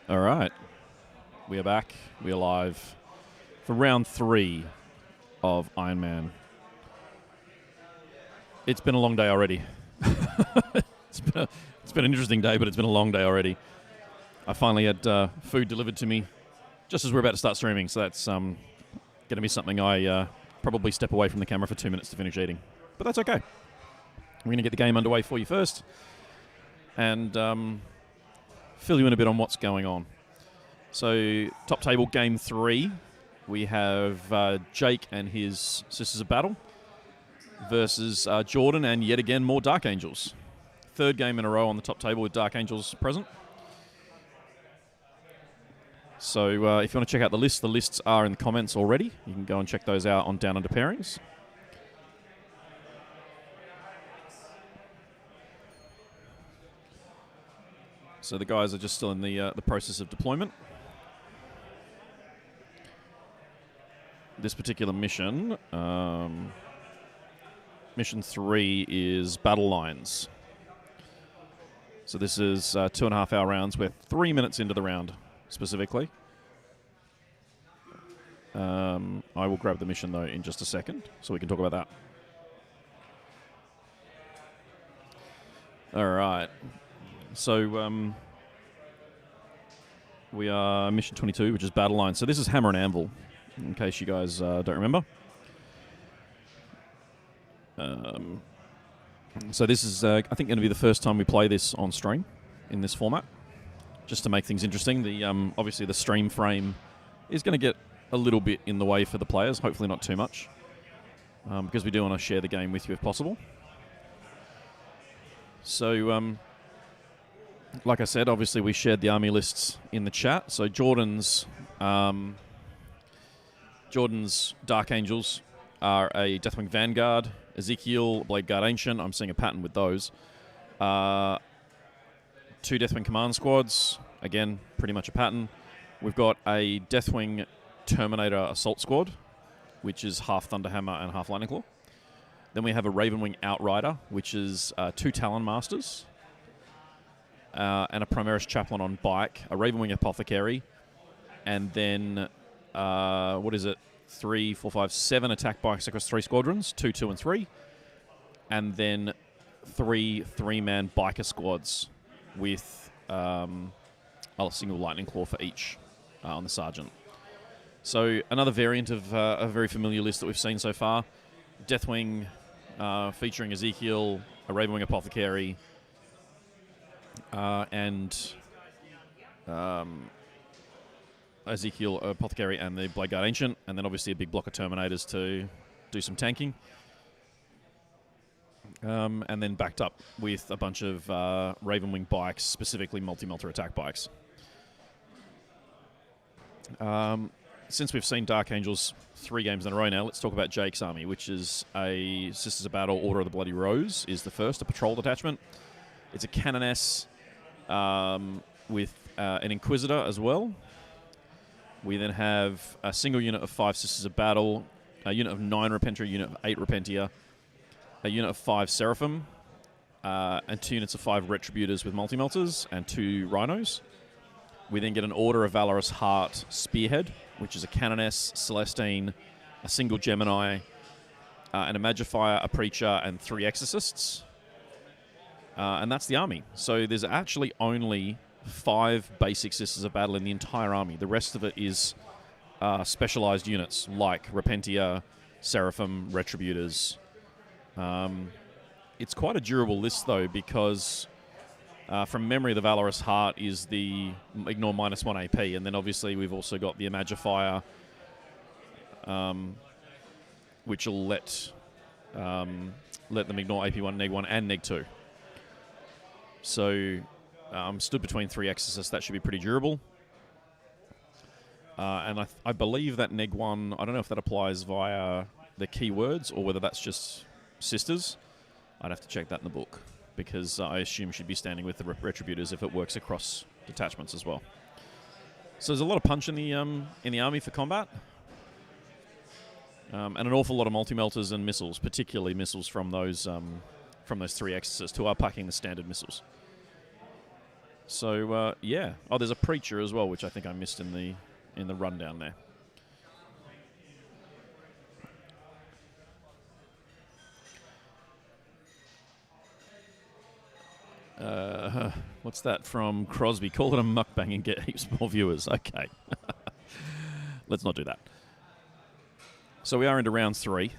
All right. We are back. We are live for round 3 of Iron Man. It's been a long day already. It's been an interesting day, but it's been a long day already. I finally had food delivered to me just as we're about to start streaming, so that's going to be something I probably step away from the camera for 2 minutes to finish eating. But that's okay. We're going to get the game underway for you first and fill you in a bit on what's going on. So, top table game 3, we have Jake and his Sisters of Battle versus Jordan and yet again more Dark Angels. Third game in a row on the top table with Dark Angels present. So if you want to check out the lists are in the comments already. You can go and check those out on Down Under Pairings. So the guys are just still in the process of deployment. This particular mission, mission 3 is Battle Lines. So this is 2.5 hour rounds. We're 3 minutes into the round, specifically. I will grab the mission, though, in just a second, so we can talk about that. All right. So we are mission 22, which is Battle Lines. So this is Hammer and Anvil, in case you guys don't remember. So this is, I think, going to be the first time we play this on stream in this format, just to make things interesting. The obviously, the stream frame is going to get a little bit in the way for the players, hopefully not too much, because we do want to share the game with you if possible. So, like I said, obviously we shared the army lists in the chat. So Jordan's Dark Angels are a Deathwing Vanguard, Ezekiel, Blade Guard Ancient. I'm seeing a pattern with those. 2 Deathwing Command Squads. Again, pretty much a pattern. We've got a Deathwing Terminator Assault Squad, which is half Thunderhammer and half Lightning Claw. Then we have a Ravenwing Outrider, which is 2 Talon Masters, and a Primaris Chaplain on bike, a Ravenwing Apothecary, and then, 3, 4, 5, 7 attack bikes across 3 squadrons, 2, 2, and 3. And then 3 3-man biker squads with a single Lightning Claw for each on the Sergeant. So another variant of a very familiar list that we've seen so far. Deathwing featuring Ezekiel, a Ravenwing Apothecary, and Ezekiel Apothecary and the Blade Guard Ancient, and then obviously a big block of Terminators to do some tanking. And then backed up with a bunch of Ravenwing bikes, specifically multi-melter attack bikes. Since we've seen Dark Angels 3 games in a row now, let's talk about Jake's army, which is a Sisters of Battle Order of the Bloody Rose, is the first, a patrol detachment. It's a Canoness with an Inquisitor as well. We then have a single unit of 5 Sisters of Battle, a unit of 9 Repentia, a unit of 8 Repentia, a unit of 5 Seraphim, and 2 units of 5 Retributors with multi-melters, and 2 Rhinos. We then get an Order of Valorous Heart Spearhead, which is a Canoness, Celestine, a single Gemini, and a Magifier, a Preacher, and 3 Exorcists. And that's the army. So there's actually only 5 basic Sisters of Battle in the entire army. The rest of it is specialized units like Repentia, Seraphim, Retributors. It's quite a durable list, though, because from memory, the Valorous Heart is the ignore -1 AP, and then obviously we've also got the Imagifier, which will let them ignore AP1, Neg1, and Neg2. So I'm stood between 3 Exorcists. That should be pretty durable. And I believe that Neg1, I don't know if that applies via the keywords or whether that's just Sisters. I'd have to check that in the book, because I assume she'd be standing with the Retributors if it works across detachments as well. So there's a lot of punch in the army for combat, and an awful lot of multi-melters and missiles, particularly missiles from those 3 Exorcists who are packing the standard missiles. So yeah. Oh, there's a preacher as well, which I think I missed in the rundown there. What's that from Crosby? Call it a mukbang and get heaps more viewers. Okay. Let's not do that. So we are into round 3.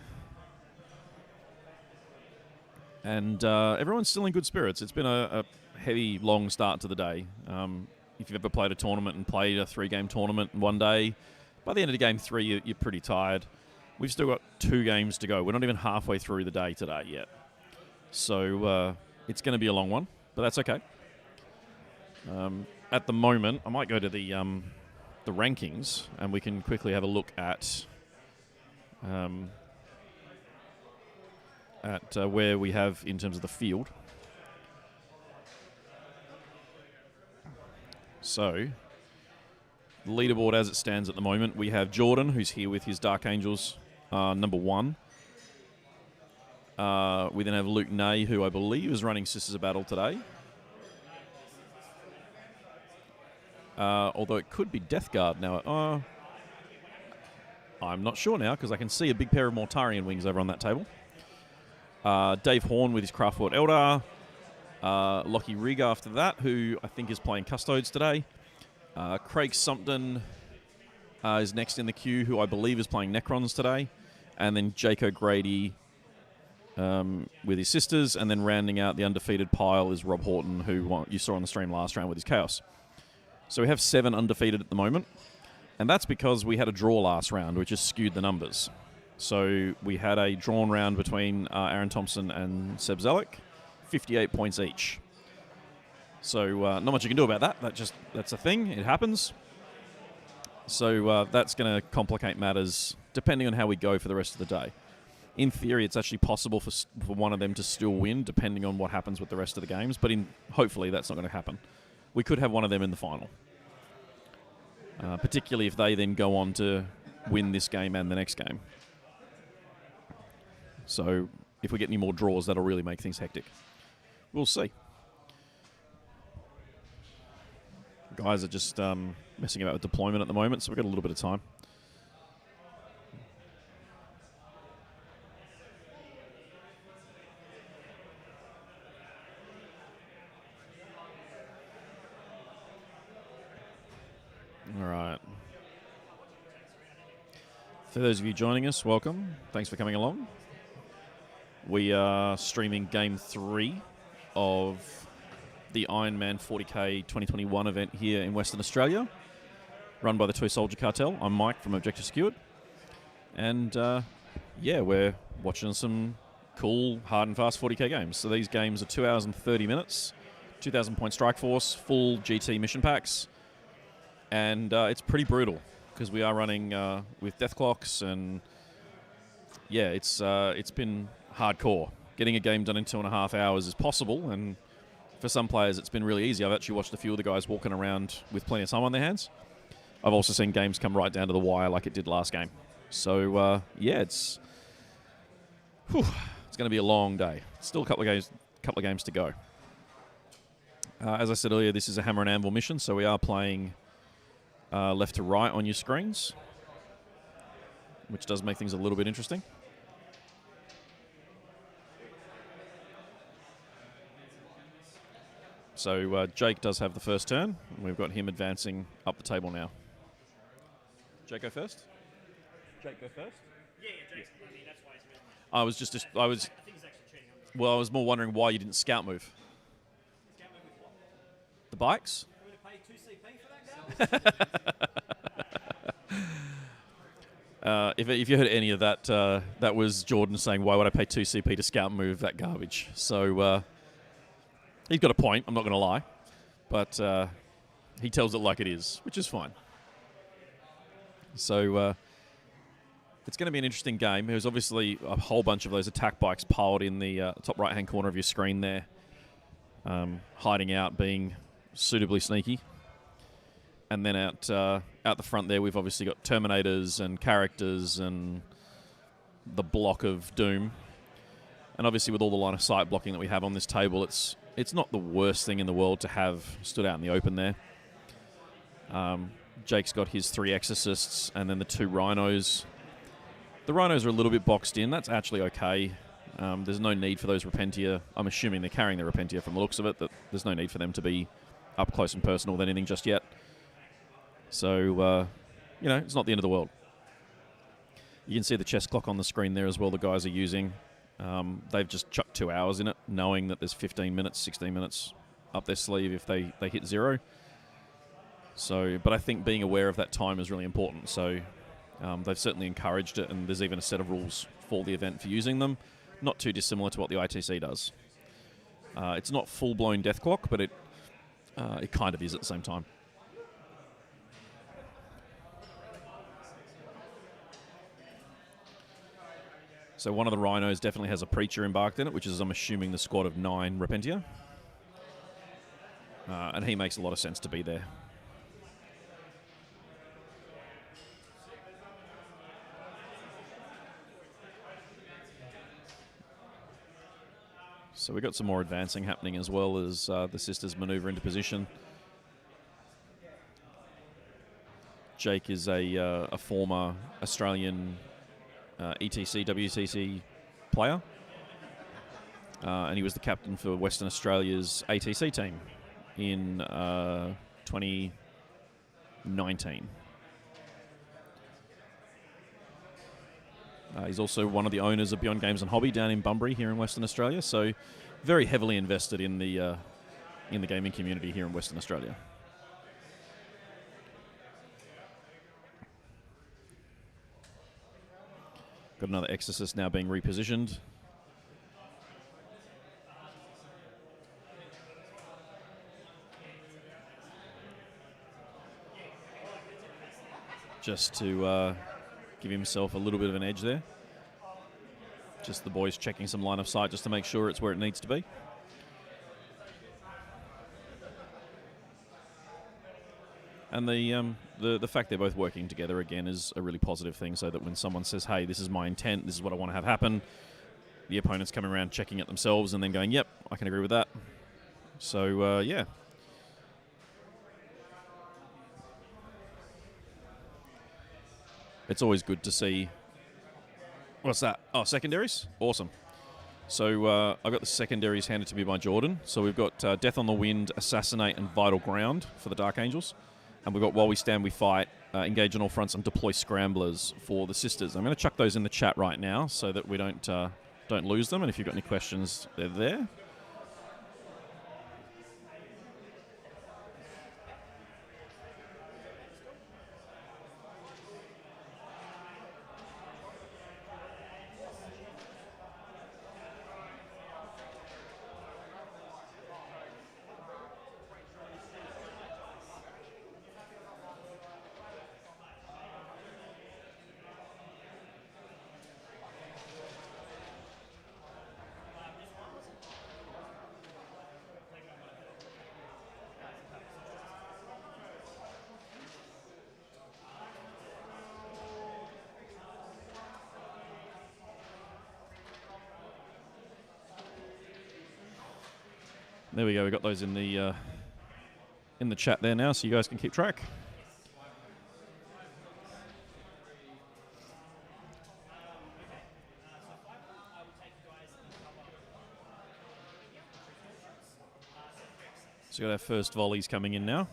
And everyone's still in good spirits. It's been a heavy, long start to the day. If you've ever played a tournament and played a 3-game tournament in one day, by the end of game 3, you're pretty tired. We've still got 2 games to go. We're not even halfway through the day today yet. So it's going to be a long one, but that's okay. At the moment, I might go to the rankings, and we can quickly have a look at where we have in terms of the field. So, the leaderboard as it stands at the moment, we have Jordan, who's here with his Dark Angels, number 1. We then have Luke Ney, who I believe is running Sisters of Battle today. Although it could be Death Guard now. I'm not sure now, because I can see a big pair of Mortarian wings over on that table. Dave Horn with his Craftfort Eldar. Lockie Rigg after that, who I think is playing Custodes today. Craig Sumpton is next in the queue, who I believe is playing Necrons today. And then Jake O'Grady with his Sisters. And then rounding out the undefeated pile is Rob Horton, who you saw on the stream last round with his Chaos. So we have 7 undefeated at the moment. And that's because we had a draw last round, which has skewed the numbers. So we had a drawn round between Aaron Thompson and Seb Zellick, 58 points each. So not much you can do about that. That's a thing. It happens. So that's going to complicate matters depending on how we go for the rest of the day. In theory, it's actually possible for one of them to still win depending on what happens with the rest of the games. But hopefully that's not going to happen. We could have one of them in the final. Particularly if they then go on to win this game and the next game. So if we get any more draws, that'll really make things hectic. We'll see. Guys are just messing about with deployment at the moment, so we've got a little bit of time. All right. For those of you joining us, welcome. Thanks for coming along. We are streaming Game 3 of the Ironman 40K 2021 event here in Western Australia, run by the Toy Soldier Cartel. I'm Mike from Objective Secured. And, yeah, we're watching some cool, hard and fast 40K games. So these games are 2 hours and 30 minutes, 2,000-point strike force, full GT mission packs. And it's pretty brutal because we are running with death clocks and, yeah, it's been hardcore. Getting a game done in 2.5 hours is possible, and for some players it's been really easy. I've actually watched a few of the guys walking around with plenty of time on their hands. I've also seen games come right down to the wire like it did last game. So, yeah, it's going to be a long day. Still a couple of games to go. As I said earlier, this is a Hammer and Anvil mission, so we are playing left to right on your screens, which does make things a little bit interesting. So Jake does have the first turn. We've got him advancing up the table now. Jake, go first? Jake, go first? Yeah, Jake's, I mean, that's why he's moving. I was just I was, I think he's actually cheating on this. well, I was more wondering why you didn't scout move. Scout move with what? The bikes? You would have paid 2 CP for that, guy? If you heard any of that, that was Jordan saying, why would I pay 2 CP to scout move that garbage? So he's got a point, I'm not going to lie. But he tells it like it is, which is fine. So it's going to be an interesting game. There's obviously a whole bunch of those attack bikes piled in the top right-hand corner of your screen there, hiding out, being suitably sneaky. And then out the front there, we've obviously got Terminators and characters and the block of Doom. And obviously with all the line of sight blocking that we have on this table, it's not the worst thing in the world to have stood out in the open there. Jake's got his 3 Exorcists and then the 2 Rhinos. The Rhinos are a little bit boxed in. That's actually okay. There's no need for those Repentia. I'm assuming they're carrying the Repentia from the looks of it, that there's no need for them to be up close and personal with anything just yet. So, it's not the end of the world. You can see the chess clock on the screen there as well the guys are using. They've just chucked 2 hours in it, knowing that there's 15 minutes, 16 minutes up their sleeve if they hit 0. So, but I think being aware of that time is really important. So they've certainly encouraged it, and there's even a set of rules for the event for using them. Not too dissimilar to what the ITC does. It's not full-blown death clock, but it kind of is at the same time. So one of the Rhinos definitely has a Preacher embarked in it, which is, I'm assuming, the squad of 9 Repentia. And he makes a lot of sense to be there. So we've got some more advancing happening as well as the sisters manoeuvre into position. Jake is a former Australian ETC, WTC player. And he was the captain for Western Australia's ATC team in 2019. He's also one of the owners of Beyond Games and Hobby down in Bunbury here in Western Australia, so very heavily invested in the gaming community here in Western Australia. Got another Exorcist now being repositioned. Just to give himself a little bit of an edge there. Just the boys checking some line of sight just to make sure it's where it needs to be. And the fact they're both working together again is a really positive thing, so that when someone says, hey, this is my intent, this is what I want to have happen, the opponent's coming around checking it themselves and then going, yep, I can agree with that. So, yeah. It's always good to see... What's that? Oh, secondaries? Awesome. So I've got the secondaries handed to me by Jordan. So we've got Death on the Wind, Assassinate, and Vital Ground for the Dark Angels. And we've got While We Stand, We Fight, Engage on All Fronts, and Deploy Scramblers for the Sisters. I'm going to chuck those in the chat right now so that we don't lose them. And if you've got any questions, they're there. There we go. We got those in the chat there now, so you guys can keep track. So we got our first volleys coming in now.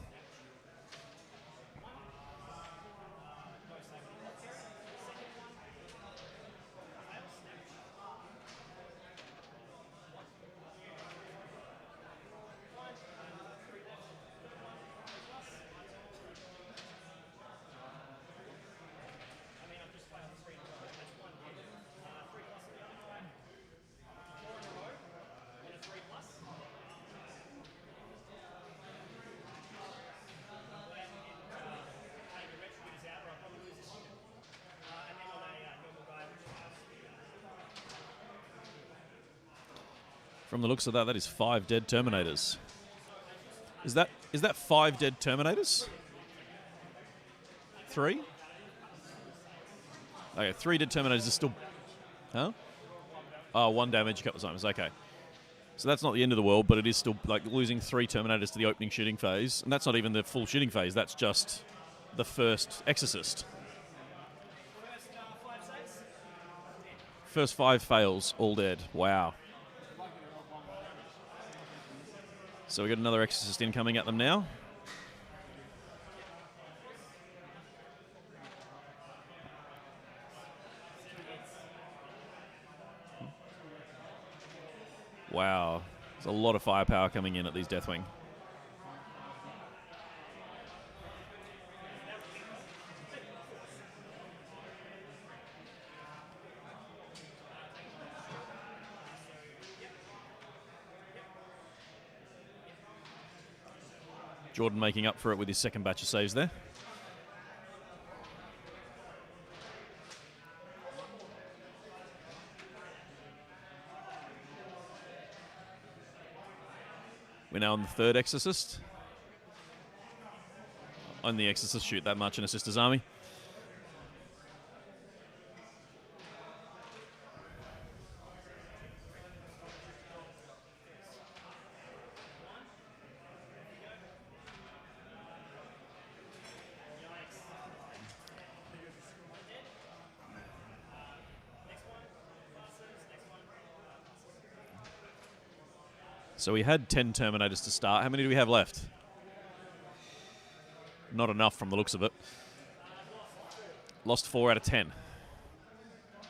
From the looks of that, that is 5 dead Terminators. Is that 5 dead Terminators? 3? Okay, 3 dead Terminators is still... Huh? Oh, 1 damage a couple of times. Okay. So that's not the end of the world, but it is still like losing 3 Terminators to the opening shooting phase. And that's not even the full shooting phase. That's just the first Exorcist. First 5 fails, all dead. Wow. So we got another Exorcist incoming at them now. Wow. There's a lot of firepower coming in at these Deathwing. Jordan making up for it with his second batch of saves there. We're now on the 3rd Exorcist. On the Exorcist shoot that much in a Sister's army. So we had 10 Terminators to start. How many do we have left? Not enough from the looks of it. Lost 4 out of 10.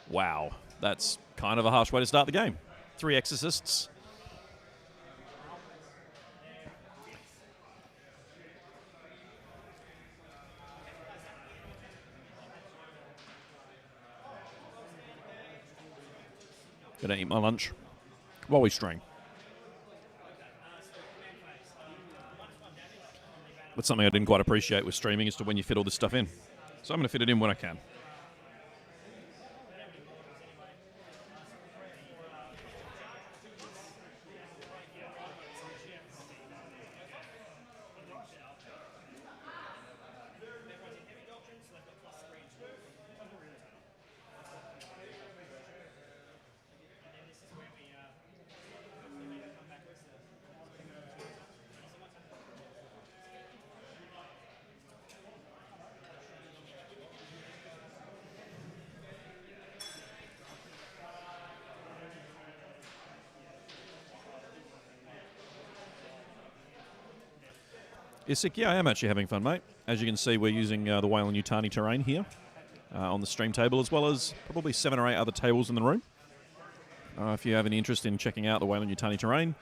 Wow. That's kind of a harsh way to start the game. 3 Exorcists. Gonna eat my lunch while we stream. That's something I didn't quite appreciate with streaming as to when you fit all this stuff in. So I'm going to fit it in when I can. Isik, yeah, I am actually having fun, mate. As you can see, we're using the Weyland-Yutani terrain here on the stream table, as well as probably 7 or 8 other tables in the room. If you have any interest in checking out the Weyland-Yutani terrain,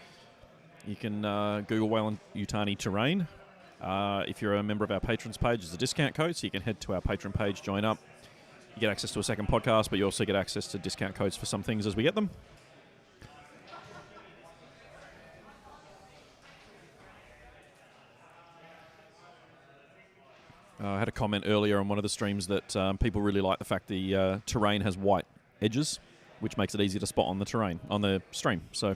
you can Google Weyland-Yutani terrain. If you're a member of our patrons page, there's a discount code, so you can head to our patron page, join up. You get access to a second podcast, but you also get access to discount codes for some things as we get them. I had a comment earlier on one of the streams that people really like the fact the terrain has white edges, which makes it easy to spot on the terrain, on the stream. So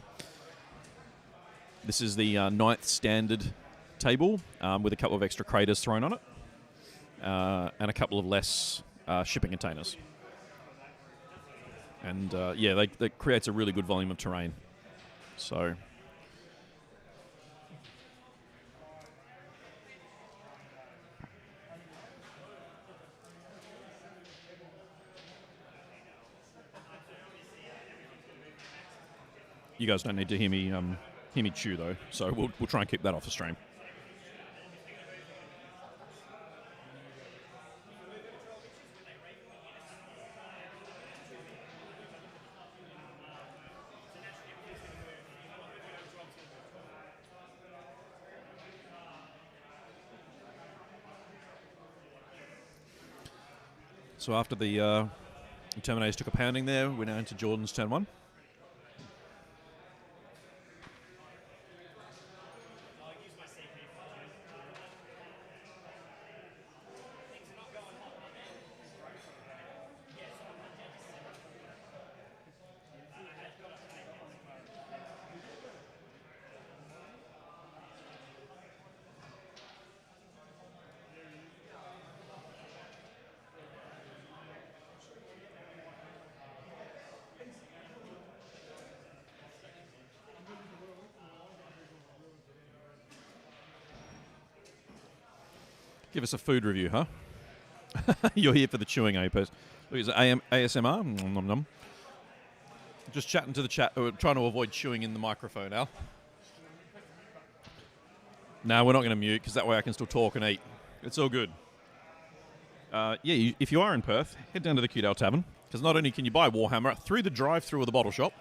this is the 9th standard table with a couple of extra craters thrown on it and a couple of less shipping containers. And yeah, that creates a really good volume of terrain. So you guys don't need to hear me chew though, so we'll try and keep that off the stream. So after the Terminators took a pounding there, we're now into Jordan's turn 1. Give us a food review, huh? You're here for the chewing, eh? Look, is it ASMR? Nom, nom, nom. Just chatting to the chat. We're trying to avoid chewing in the microphone, Al. No, we're not going to mute because that way I can still talk and eat. It's all good. If you are in Perth, head down to the Cartel Tavern because not only can you buy Warhammer through the drive-through of the bottle shop,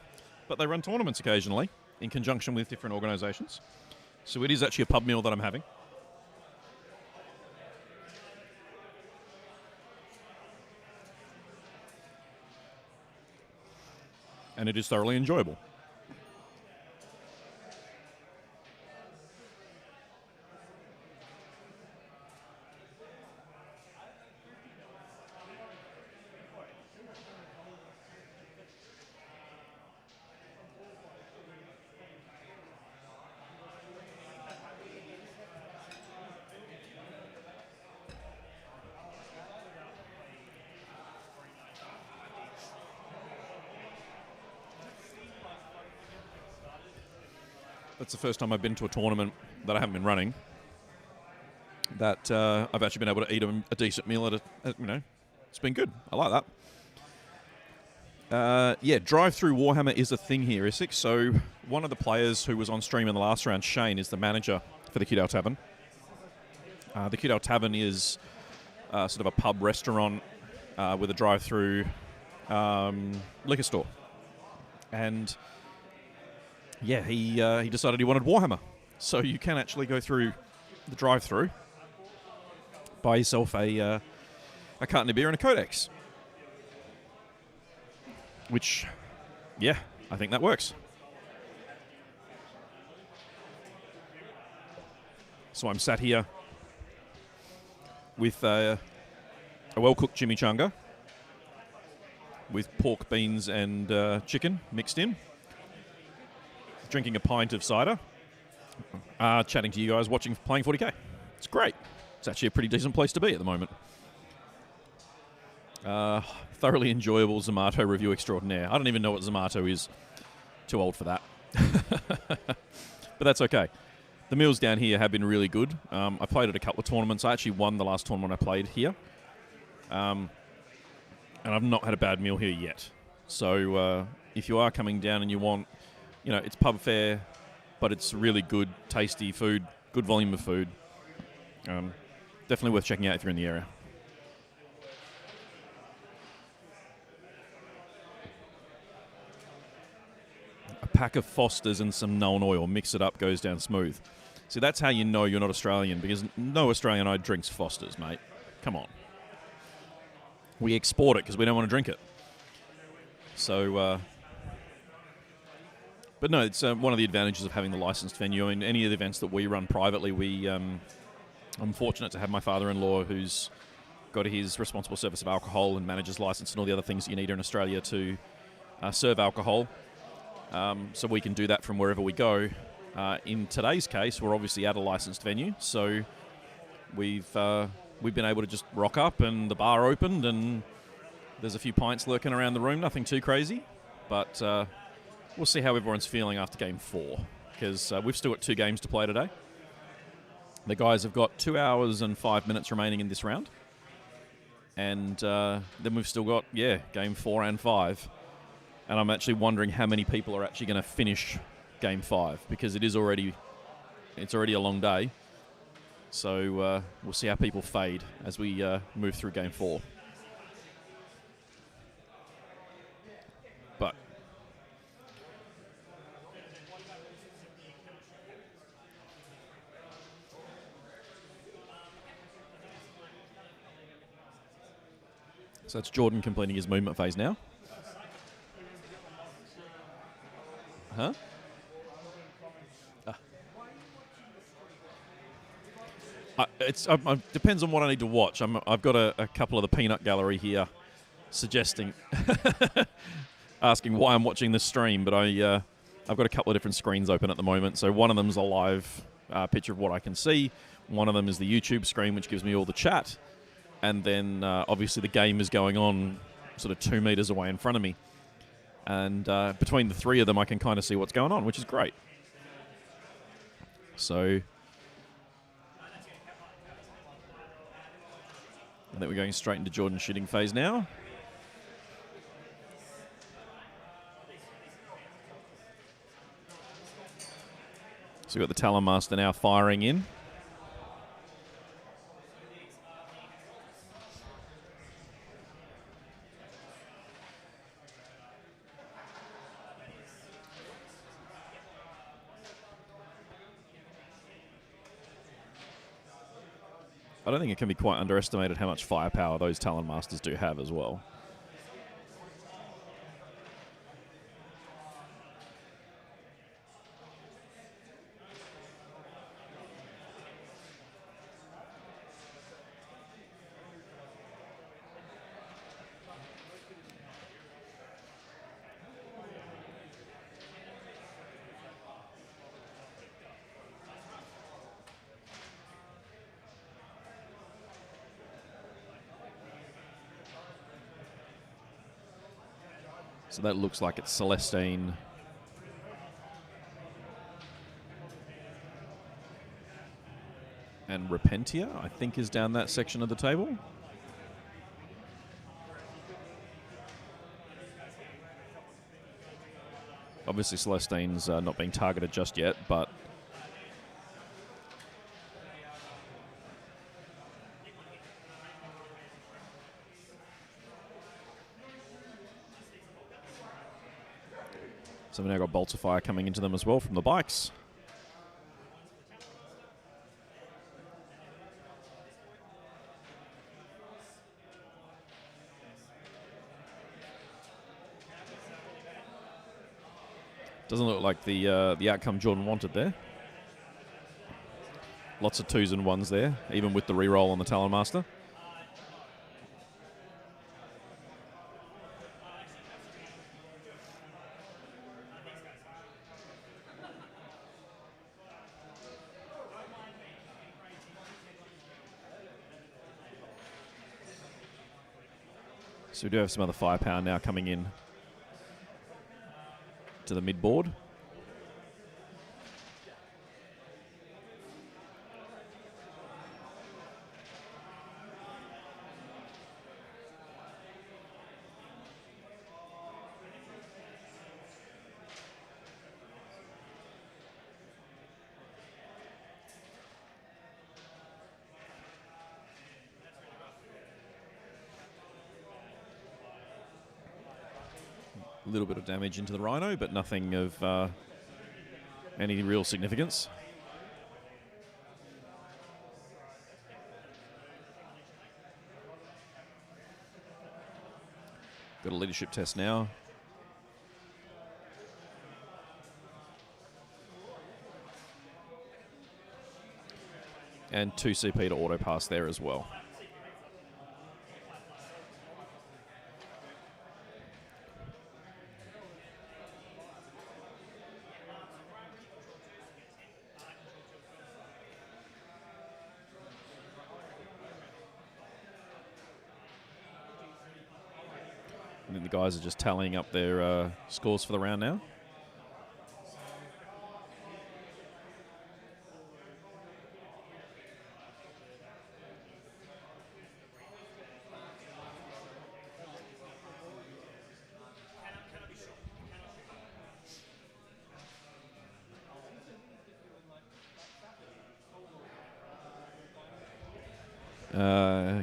but they run tournaments occasionally in conjunction with different organisations. So it is actually a pub meal that I'm having. And it is thoroughly enjoyable. That's the first time I've been to a tournament that I haven't been running that I've actually been able to eat a decent meal it's been good. I like that. Drive-through Warhammer is a thing here, Essex. So one of the players who was on stream in the last round, Shane, is the manager for the Cartel Tavern. The Cartel Tavern is sort of a pub restaurant with a drive-through liquor store. And he decided he wanted Warhammer. So you can actually go through the drive-through, buy yourself a carton of beer and a Codex. Which, I think that works. So I'm sat here with a well-cooked chimichanga with pork, beans and chicken mixed in. Drinking a pint of cider, chatting to you guys, playing 40k. It's great. It's actually a pretty decent place to be at the moment. Thoroughly enjoyable Zamato review extraordinaire. I don't even know what Zamato is. Too old for that. But that's okay. The meals down here have been really good. I played at a couple of tournaments. I actually won the last tournament I played here. And I've not had a bad meal here yet. So if you are coming down and you want, it's pub fare, but it's really good, tasty food, good volume of food. Definitely worth checking out if you're in the area. A pack of Fosters and some Known oil, mix it up, goes down smooth. See, that's how you know you're not Australian, because no Australian drinks Fosters, mate. Come on. We export it because we don't want to drink it. So, but no, it's one of the advantages of having the licensed venue. In any of the events that we run privately, I'm fortunate to have my father-in-law who's got his responsible service of alcohol and manager's license and all the other things that you need in Australia to serve alcohol. So we can do that from wherever we go. In today's case, we're obviously at a licensed venue, so we've been able to just rock up and the bar opened and there's a few pints lurking around the room, nothing too crazy, but we'll see how everyone's feeling after Game 4, because we've still got 2 games to play today. The guys have got 2 hours and 5 minutes remaining in this round, and then we've still got, Game 4 and 5. And I'm actually wondering how many people are actually going to finish Game 5, because it's already a long day. So we'll see how people fade as we move through Game 4. But so that's Jordan completing his movement phase now. Huh? It depends on what I need to watch. I've got a couple of the peanut gallery here suggesting, asking why I'm watching this stream, but I've got a couple of different screens open at the moment. So one of them's a live picture of what I can see. One of them is the YouTube screen, which gives me all the chat. And then obviously the game is going on sort of 2 meters away in front of me. And between the 3 of them, I can kind of see what's going on, which is great. So I think we're going straight into Jordan's shooting phase now. So we've got the Talon Master now firing in. I don't think it can be quite underestimated how much firepower those Talon Masters do have as well. So that looks like it's Celestine. And Repentia, I think, is down that section of the table. Obviously, Celestine's not being targeted just yet, but so we've now got bolts of fire coming into them as well from the bikes. Doesn't look like the outcome Jordan wanted there. Lots of 2s and 1s there, even with the reroll on the Talon Master. So we do have some other firepower now coming in to the mid-board. A little bit of damage into the Rhino, but nothing of any real significance. Got a leadership test now. And 2 CP to auto pass there as well. I think the guys are just tallying up their scores for the round now.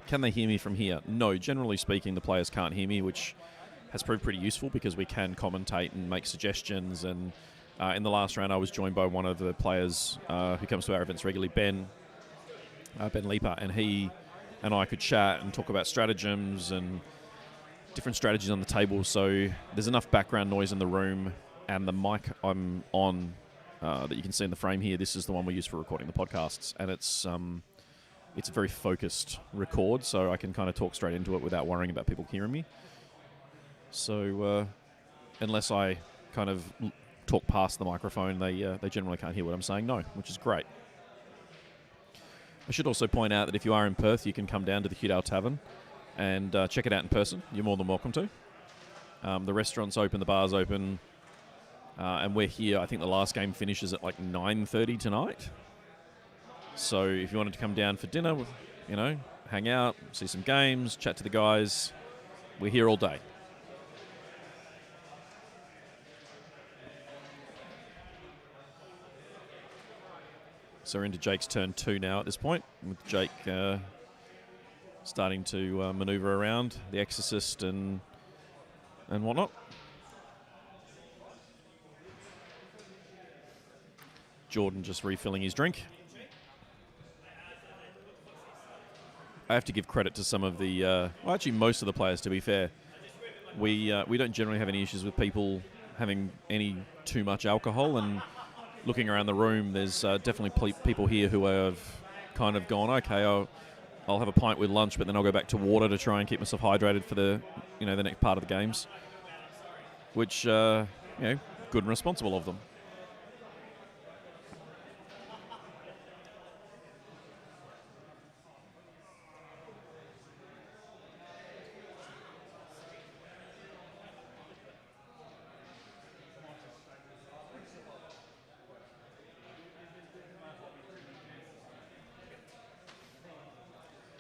Can they hear me from here? No, generally speaking, the players can't hear me, which has proved pretty useful because we can commentate and make suggestions. And in the last round, I was joined by one of the players who comes to our events regularly, Ben Leaper, and he and I could chat and talk about stratagems and different strategies on the table. So there's enough background noise in the room, and the mic I'm on that you can see in the frame here, this is the one we use for recording the podcasts, and it's a very focused record, so I can kind of talk straight into it without worrying about people hearing me. So unless I kind of talk past the microphone, they generally can't hear what I'm saying, no, which is great. I should also point out that if you are in Perth, you can come down to the Hudale Tavern and check it out in person. You're more than welcome to. The restaurant's open, the bar's open, and we're here. I think the last game finishes at like 9:30 tonight. So if you wanted to come down for dinner, hang out, see some games, chat to the guys. We're here all day. So we're into Jake's turn 2 now at this point, with Jake starting to maneuver around the Exorcist and whatnot. Jordan just refilling his drink. I have to give credit to some of the, well, actually most of the players, to be fair. We don't generally have any issues with people having any too much alcohol, and looking around the room, there's definitely people here who have kind of gone, okay, I'll have a pint with lunch, but then I'll go back to water to try and keep myself hydrated for the next part of the games, which good and responsible of them.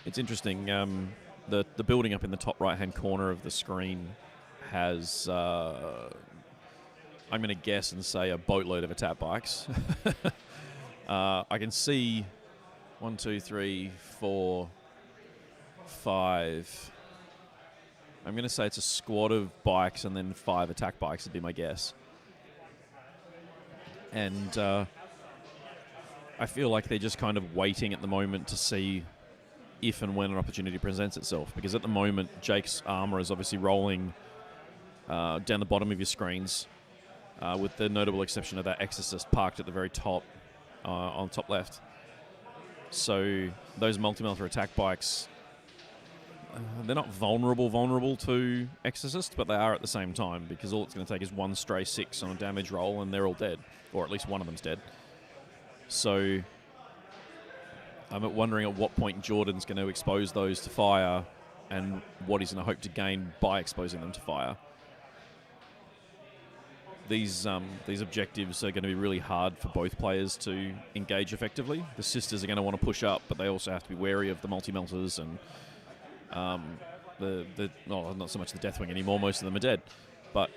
It's interesting. The building up in the top right-hand corner of the screen has, I'm going to guess and say, a boatload of attack bikes. I can see 1, 2, 3, 4, 5. I'm going to say it's a squad of bikes and then 5 attack bikes would be my guess. And I feel like they're just kind of waiting at the moment to see if and when an opportunity presents itself, because at the moment Jake's armor is obviously rolling down the bottom of your screens, with the notable exception of that Exorcist parked at the very top on top left. So those multi-melter attack bikes, they're not vulnerable to Exorcist, but they are at the same time, because all it's going to take is one stray 6 on a damage roll and they're all dead, or at least one of them's dead. So I'm wondering at what point Jordan's going to expose those to fire and what he's going to hope to gain by exposing them to fire. These objectives are going to be really hard for both players to engage effectively. The sisters are going to want to push up, but they also have to be wary of the multi-melters and not so much the Deathwing anymore. Most of them are dead, but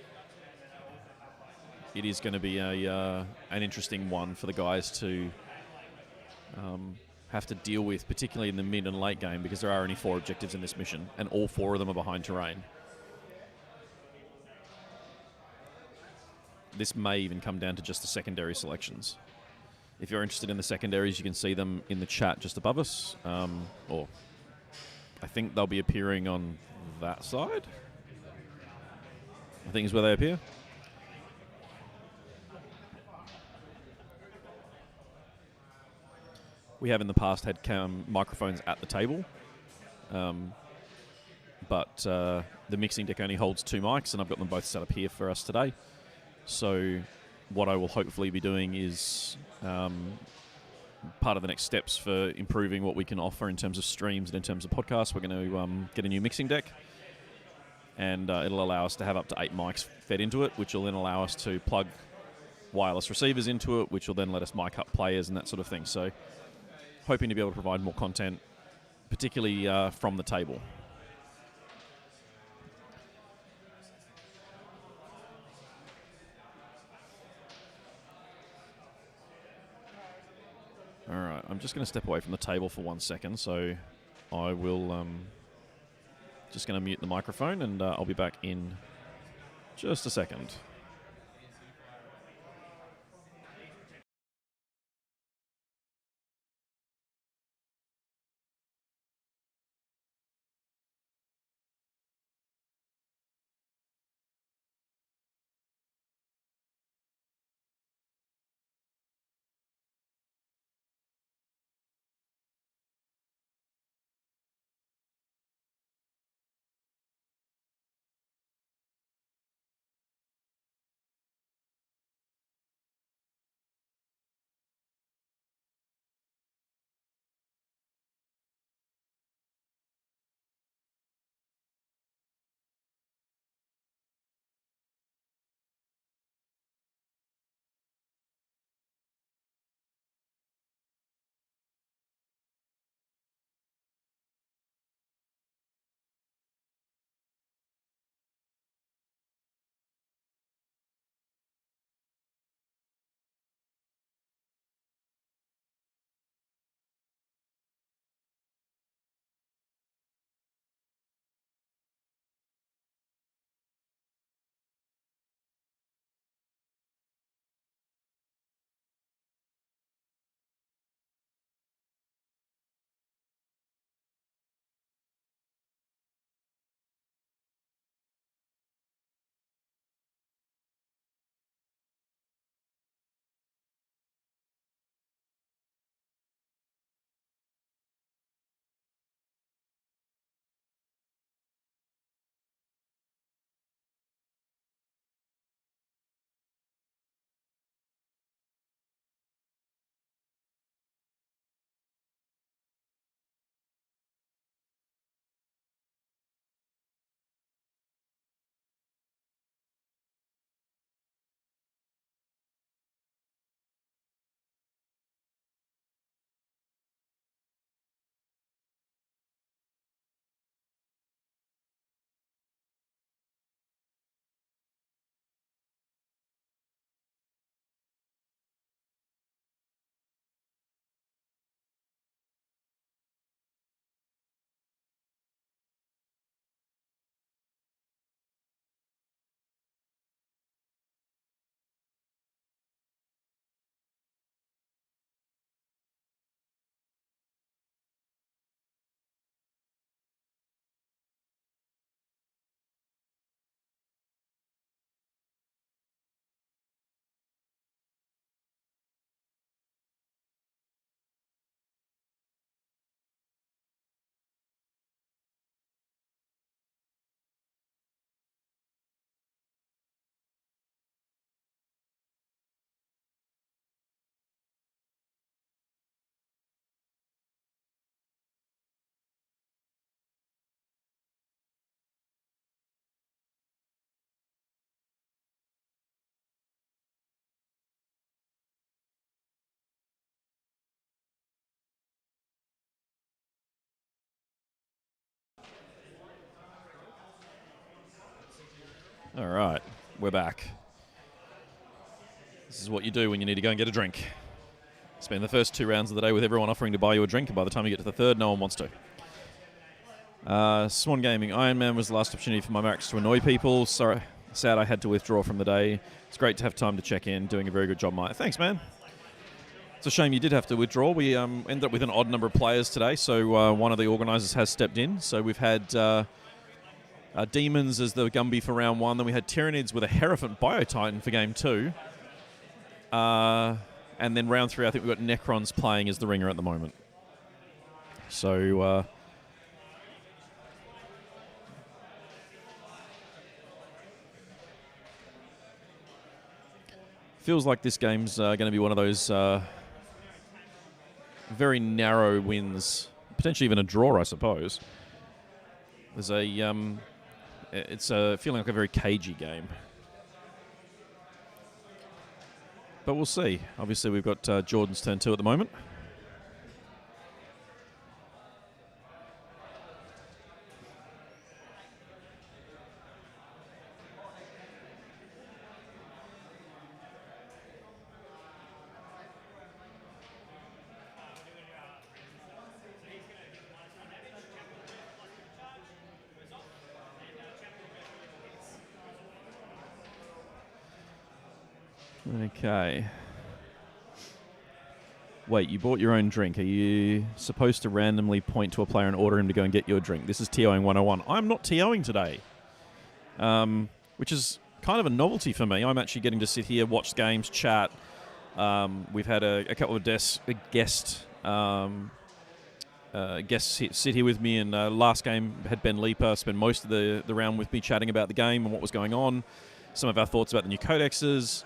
it is going to be an interesting one for the guys to have to deal with, particularly in the mid and late game, because there are only 4 objectives in this mission, and all 4 of them are behind terrain. This may even come down to just the secondary selections. If you're interested in the secondaries, you can see them in the chat just above us, or I think they'll be appearing on that side. I think is where they appear. We have in the past had microphones at the table, but the mixing deck only holds 2 mics, and I've got them both set up here for us today. So what I will hopefully be doing is part of the next steps for improving what we can offer in terms of streams and in terms of podcasts. We're going to get a new mixing deck, and it'll allow us to have up to 8 mics fed into it, which will then allow us to plug wireless receivers into it, which will then let us mic up players and that sort of thing. So hoping to be able to provide more content, particularly from the table. All right, I'm just going to step away from the table for 1 second, so I will just going to mute the microphone, and I'll be back in just a second. All right, we're back. This is what you do when you need to go and get a drink. Spend the first 2 rounds of the day with everyone offering to buy you a drink, and by the time you get to the third, no one wants to. Swan Gaming, Iron Man was the last opportunity for my Max to annoy people. Sorry, sad I had to withdraw from the day. It's great to have time to check in. Doing a very good job, Mike. Thanks, man. It's a shame you did have to withdraw. We ended up with an odd number of players today, so one of the organisers has stepped in. So we've had Demons as the Gumby for round 1. Then we had Tyranids with a Hierophant Biotitan for game 2. And then round 3, I think we've got Necrons playing as the ringer at the moment. So feels like this game's going to be one of those very narrow wins, potentially even a draw, I suppose. There's it's feeling like a very cagey game. But we'll see. Obviously, we've got Jordan's turn 2 at the moment. Okay. Wait, you bought your own drink. Are you supposed to randomly point to a player and order him to go and get you a drink? This is TOing 101. I'm not TOing today, which is kind of a novelty for me. I'm actually getting to sit here, watch games, chat. We've had a couple of guests sit here with me, and last game had Ben Leaper spend most of the round with me chatting about the game and what was going on, some of our thoughts about the new codexes.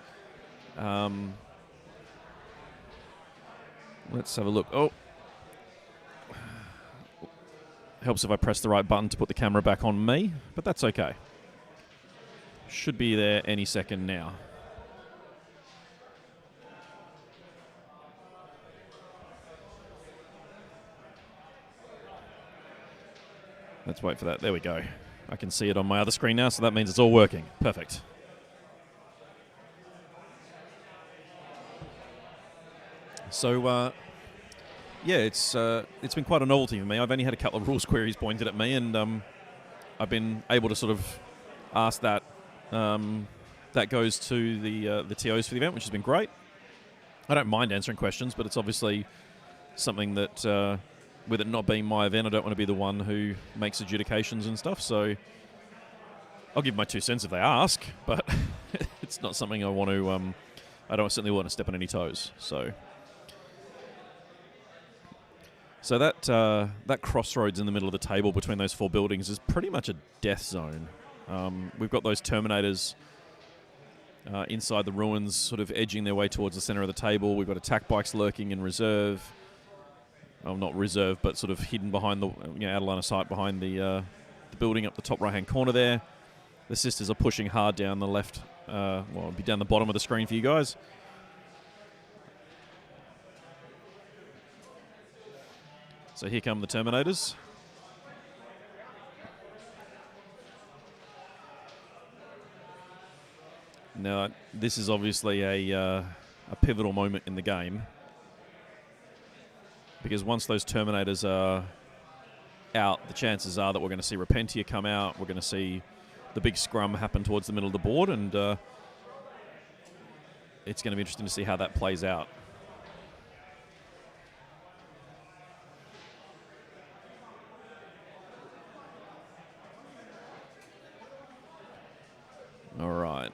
Let's have a look. Oh. Helps if I press the right button to put the camera back on me, but that's okay. Should be there any second now. Let's wait for that. There we go. I can see it on my other screen now, so that means it's all working. Perfect. So, yeah, it's been quite a novelty for me. I've only had a couple of rules queries pointed at me, and I've been able to sort of ask that. That goes to the TOs for the event, which has been great. I don't mind answering questions, but it's obviously something that, with it not being my event, I don't want to be the one who makes adjudications and stuff. So I'll give my 2 cents if they ask, but it's not something I want to. I don't certainly want to step on any toes. So that crossroads in the middle of the table between those 4 buildings is pretty much a death zone. We've got those Terminators inside the ruins, sort of edging their way towards the center of the table. We've got attack bikes lurking in reserve. Well, not reserve, but sort of hidden behind out of line of sight behind the building up the top right-hand corner there. The Sisters are pushing hard down the left, it'll be down the bottom of the screen for you guys. So here come the Terminators. Now, this is obviously a pivotal moment in the game, because once those Terminators are out, the chances are that we're going to see Repentia come out. We're going to see the big scrum happen towards the middle of the board, and it's going to be interesting to see how that plays out. All right.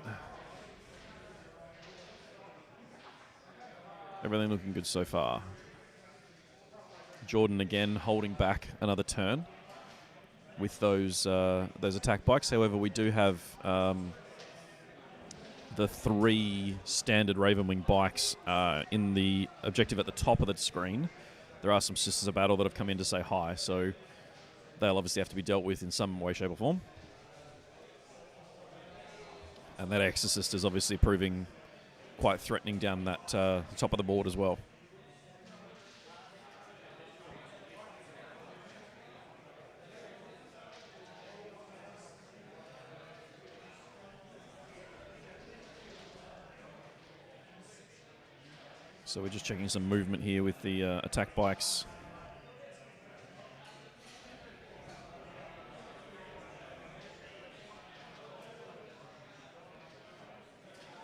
Everything looking good so far. Jordan again holding back another turn with those attack bikes. However, we do have the 3 standard Ravenwing bikes in the objective at the top of the screen. There are some Sisters of Battle that have come in to say hi, so they'll obviously have to be dealt with in some way, shape or form. And that Exorcist is obviously proving quite threatening down that top of the board as well. So we're just checking some movement here with the attack bikes.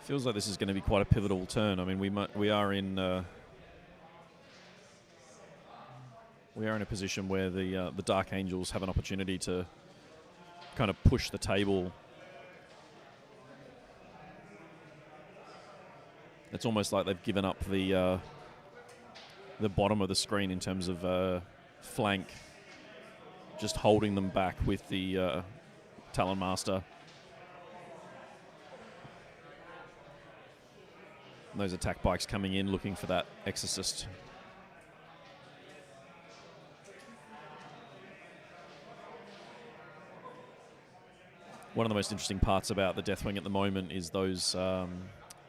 Feels like this is going to be quite a pivotal turn. I mean, we are in a position where the Dark Angels have an opportunity to kind of push the table. It's almost like they've given up the bottom of the screen in terms of flank, just holding them back with the Talon Master. And those attack bikes coming in looking for that Exorcist. One of the most interesting parts about the Deathwing at the moment is those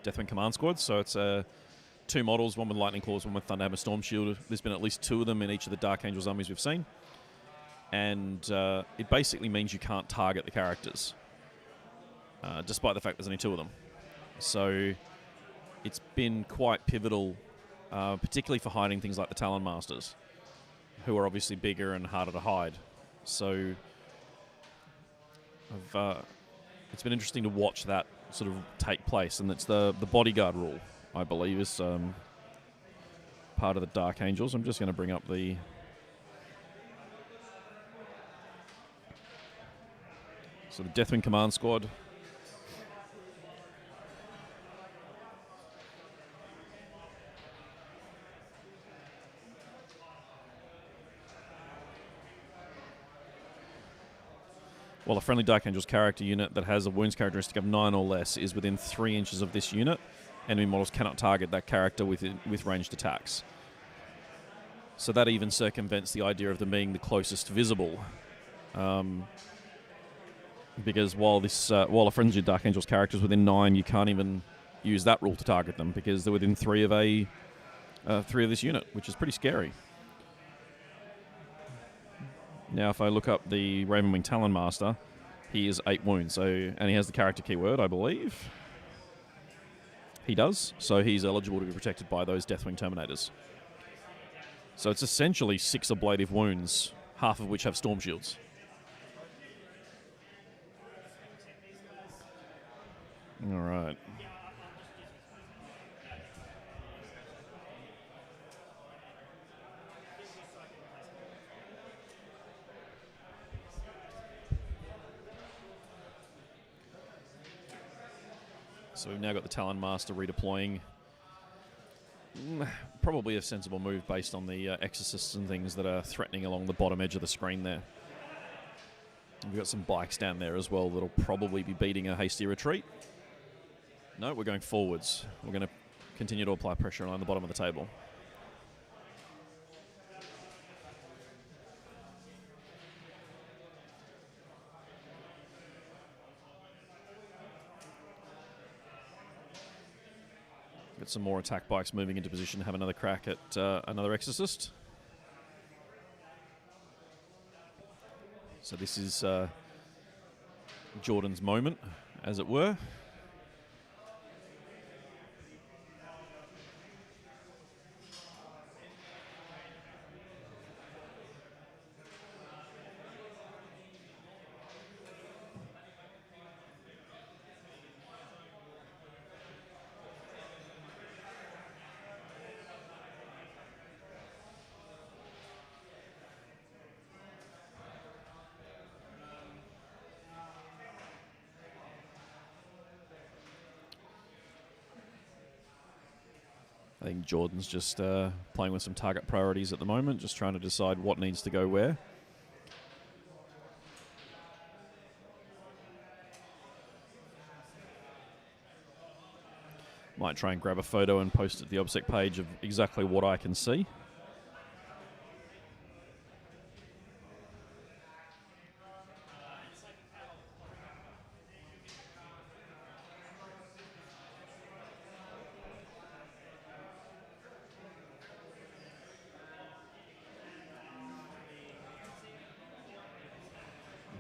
Deathwing command squads. So it's two models, one with Lightning Claws, one with Thunderhammer Storm Shield. There's been at least two of them in each of the Dark Angels armies we've seen. And it basically means you can't target the characters, despite the fact there's only two of them. So it's been quite pivotal, particularly for hiding things like the Talon Masters, who are obviously bigger and harder to hide. So it's been interesting to watch that sort of take place, and it's the bodyguard rule, I believe, is part of the Dark Angels. I'm just going to bring up the Deathwing command squad. Well, a friendly Dark Angels character unit that has a wounds characteristic of 9 or less is within 3 inches of this unit. Enemy models cannot target that character with ranged attacks. So that even circumvents the idea of them being the closest visible. Because while a friendly Dark Angels character is within 9, you can't even use that rule to target them because they're within 3 of this unit, which is pretty scary. Now, if I look up the Ravenwing Talon Master, he is 8 wounds, and he has the character keyword, I believe. He does, so he's eligible to be protected by those Deathwing Terminators. So it's essentially 6 ablative wounds, half of which have Storm Shields. All right. So we've now got the Talon Master redeploying. Probably a sensible move based on the Exorcists and things that are threatening along the bottom edge of the screen there. We've got some bikes down there as well that'll probably be beating a hasty retreat. No, we're going forwards. We're going to continue to apply pressure along the bottom of the table. Get some more attack bikes moving into position to have another crack at another Exorcist. So this is Jordan's moment, as it were. I think Jordan's just playing with some target priorities at the moment, just trying to decide what needs to go where. Might try and grab a photo and post it to the OBSEC page of exactly what I can see.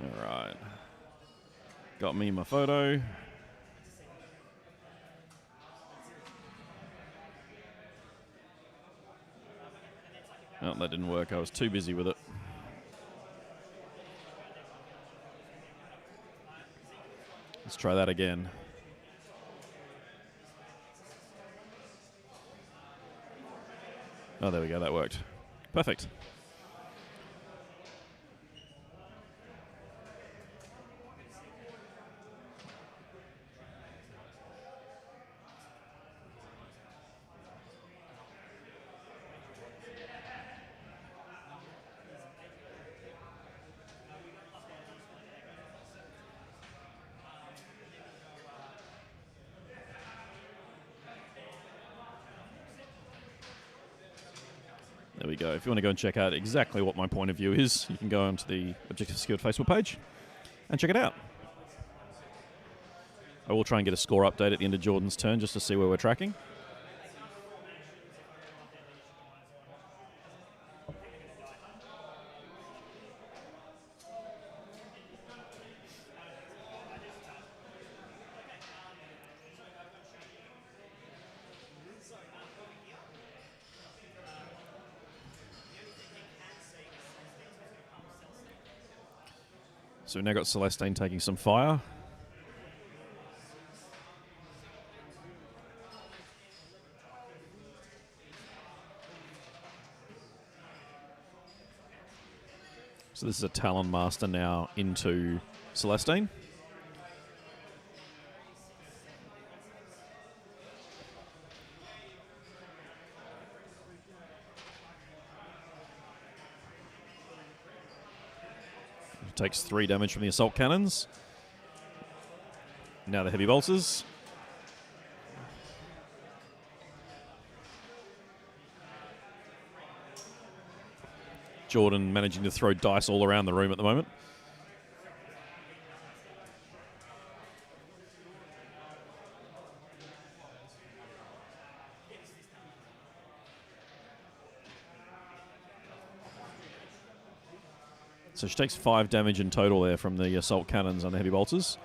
Alright. Got me my photo. Oh, that didn't work. I was too busy with it. Let's try that again. Oh, there we go. That worked. Perfect. There we go. If you want to go and check out exactly what my point of view is, you can go onto the Objective Secured Facebook page and check it out. I will try and get a score update at the end of Jordan's turn just to see where we're tracking. So we've now got Celestine taking some fire. So this is a Talon Master now into Celestine. Takes 3 damage from the assault cannons. Now the heavy bolters. Jordan managing to throw dice all around the room at the moment. So she takes 5 damage in total there from the assault cannons and the heavy bolters.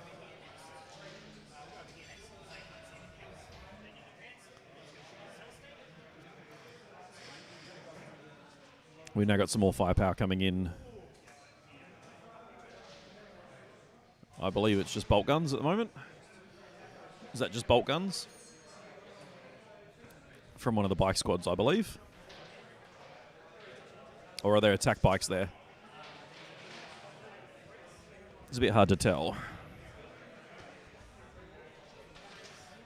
We've now got some more firepower coming in. I believe it's just bolt guns at the moment. Is that just bolt guns? From one of the bike squads, I believe. Or are there attack bikes there? It's a bit hard to tell.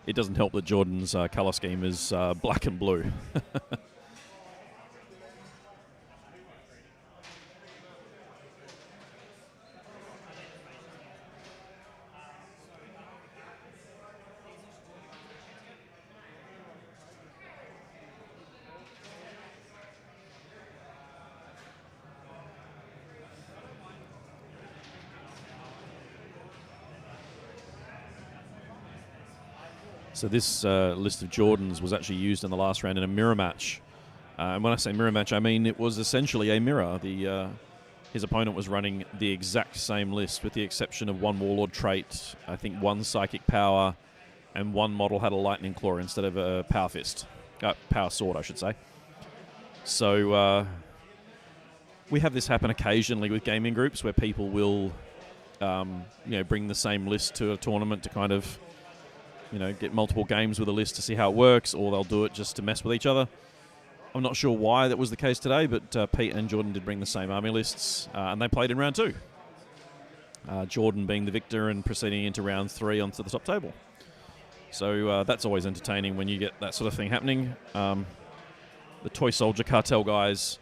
It doesn't help that Jordan's colour scheme is black and blue. So this list of Jordans was actually used in the last round in a mirror match. And when I say mirror match, I mean it was essentially a mirror. His opponent was running the exact same list with the exception of 1 Warlord trait, I think 1 Psychic Power, and 1 model had a Lightning Claw instead of a Power Fist. Power Sword, I should say. So we have this happen occasionally with gaming groups where people will bring the same list to a tournament to kind of get multiple games with a list to see how it works, or they'll do it just to mess with each other. I'm not sure why that was the case today, but Pete and Jordan did bring the same army lists, and they played in round 2. Jordan being the victor and proceeding into round 3 onto the top table. So that's always entertaining when you get that sort of thing happening. The Toy Soldier Cartel guys,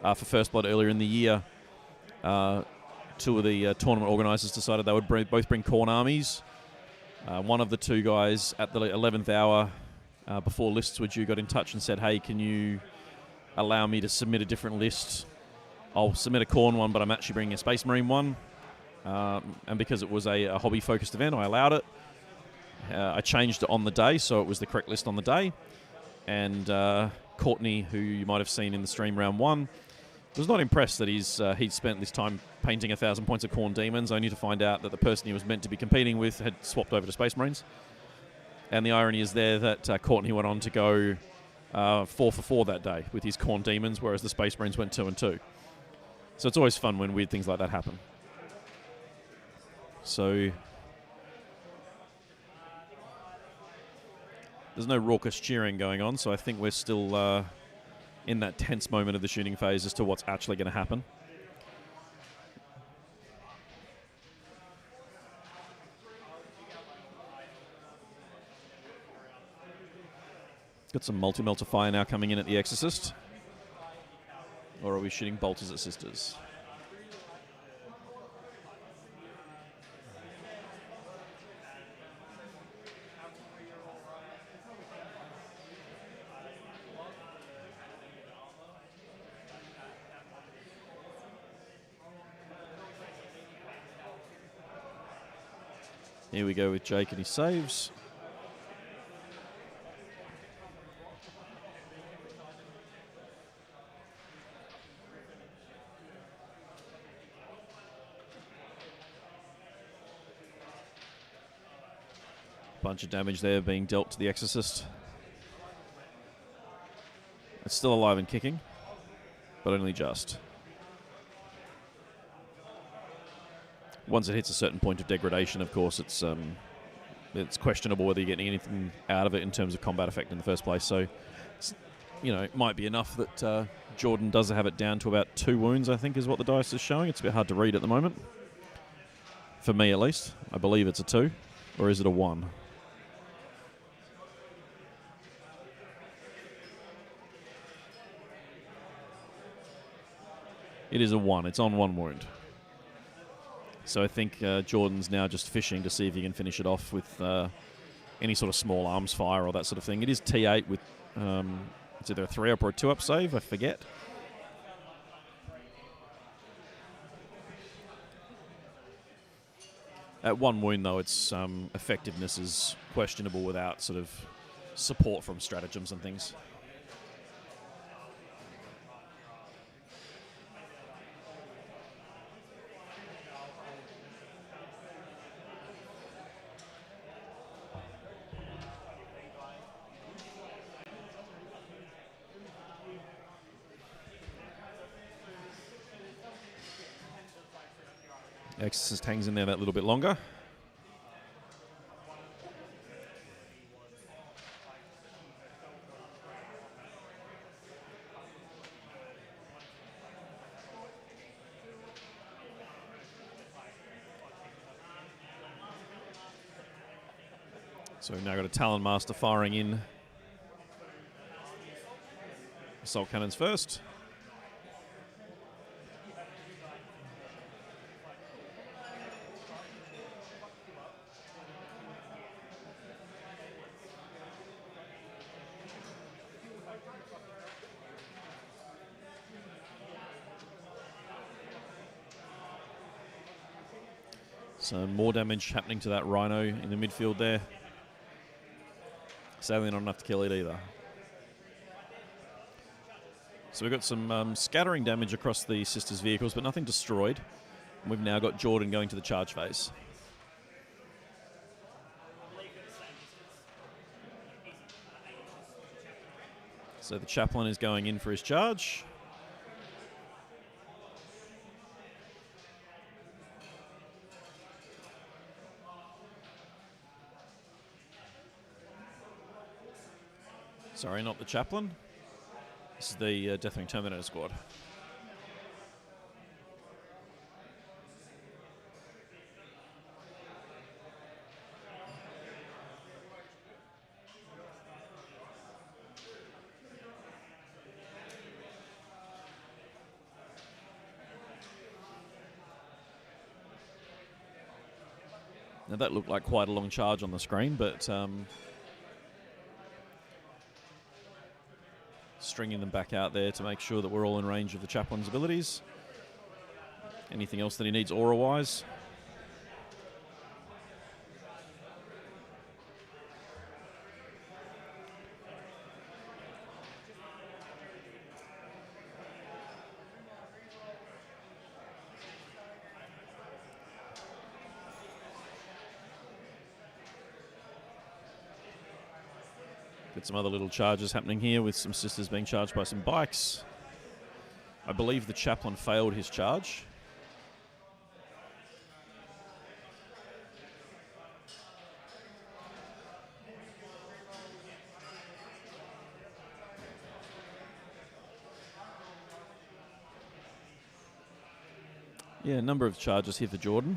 for First Blood earlier in the year, 2 of the tournament organisers decided they would both bring Khorne armies. One of the 2 guys at the 11th hour before lists were due got in touch and said, hey, can you allow me to submit a different list? I'll submit a Khorne one, but I'm actually bringing a Space Marine one. And because it was a hobby-focused event, I allowed it. I changed it on the day, so it was the correct list on the day. And Courtney, who you might have seen in the stream round 1, was not impressed that he'd spent this time painting 1,000 points of Khorne Demons, only to find out that the person he was meant to be competing with had swapped over to Space Marines. And the irony is there that Courtney went on to go 4 for 4 that day with his Corn Demons, whereas the Space Marines went 2 and 2. So it's always fun when weird things like that happen. So there's no raucous cheering going on, so I think we're still in that tense moment of the shooting phase as to what's actually going to happen. Got some multi-melter fire now coming in at the Exorcist. Or are we shooting bolters at Sisters? Here we go with Jake and he saves. Bunch of damage there being dealt to the Exorcist. It's still alive and kicking, but only just. Once it hits a certain point of degradation, of course, it's questionable whether you're getting anything out of it in terms of combat effect in the first place. So, it might be enough that Jordan does have it down to about 2 wounds, I think is what the dice is showing. It's a bit hard to read at the moment. For me, at least. I believe it's a 2. Or is it a 1? It is a 1. It's on 1 wound. So I think Jordan's now just fishing to see if he can finish it off with any sort of small arms fire or that sort of thing. It is T8 with it's either a 3-up or a 2-up save, I forget. At 1 wound, though, its effectiveness is questionable without sort of support from stratagems and things. Exorcist hangs in there that little bit longer. So we've now got a Talon Master firing in. Assault cannons first. So more damage happening to that Rhino in the midfield there. Sadly not enough to kill it either. So we've got some scattering damage across the Sisters' vehicles, but nothing destroyed. And we've now got Jordan going to the charge phase. So the Chaplain is going in for his charge. Sorry, not the Chaplain. This is the Deathwing Terminator squad. Now that looked like quite a long charge on the screen, but stringing them back out there to make sure that we're all in range of the Chaplain's abilities. Anything else that he needs aura-wise? Got some other little charges happening here with some sisters being charged by some bikes. I believe the chaplain failed his charge. Yeah, a number of charges here for Jordan.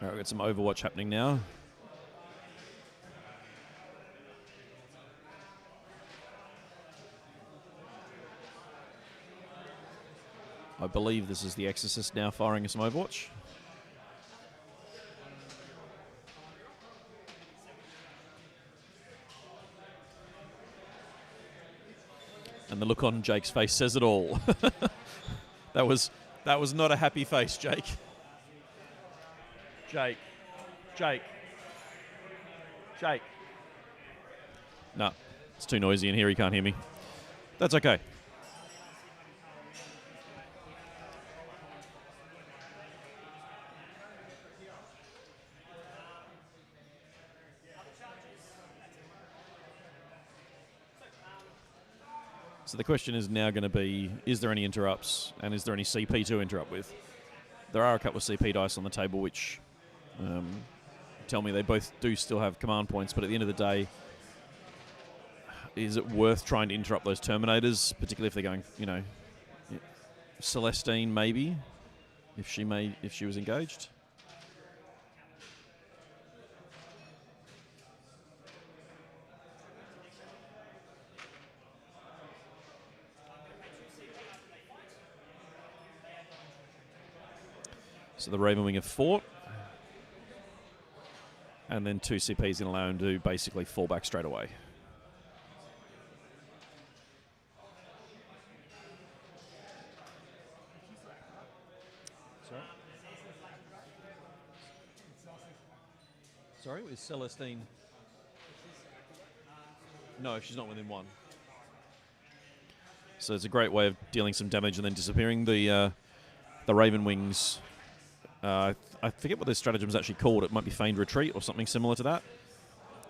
All right, we've got some Overwatch happening now. I believe this is the Exorcist now firing some Overwatch. And the look on Jake's face says it all. That was not a happy face, Jake. Jake. No, it's too noisy in here. He can't hear me. That's okay. So the question is now going to be, is there any interrupts and is there any CP to interrupt with? There are a couple of CP dice on the table which tell me they both do still have command points, but at the end of the day, is it worth trying to interrupt those Terminators, particularly if they're going, Celestine maybe, if she was engaged? So the Raven Wing have fought. And then 2 CPs going to allow him to basically fall back straight away. Sorry, is Celestine? No, she's not within 1. So it's a great way of dealing some damage and then disappearing. The Raven Wings, I forget what their stratagem's actually called. It might be Feigned Retreat or something similar to that.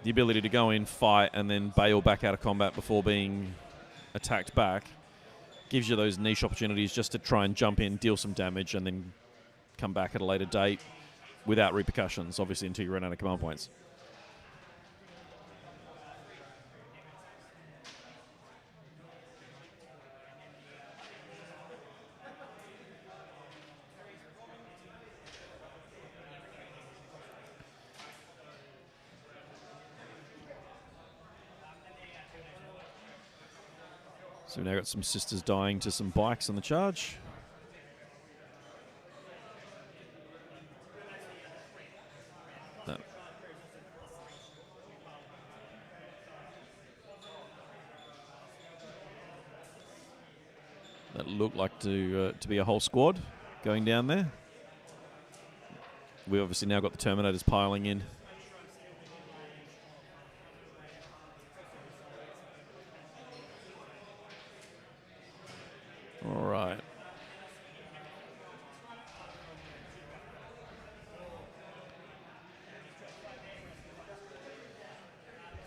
The ability to go in, fight, and then bail back out of combat before being attacked back gives you those niche opportunities just to try and jump in, deal some damage, and then come back at a later date without repercussions, obviously, until you run out of command points. So we've now got some sisters dying to some bikes on the charge. No. That looked like to be a whole squad going down there. We obviously now got the Terminators piling in. All right.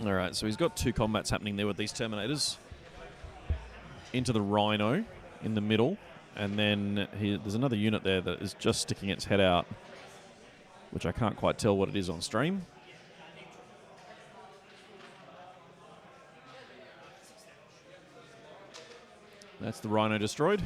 All right, so he's got 2 combats happening there with these Terminators. Into the Rhino in the middle, and then there's another unit there that is just sticking its head out, which I can't quite tell what it is on stream. That's the Rhino destroyed.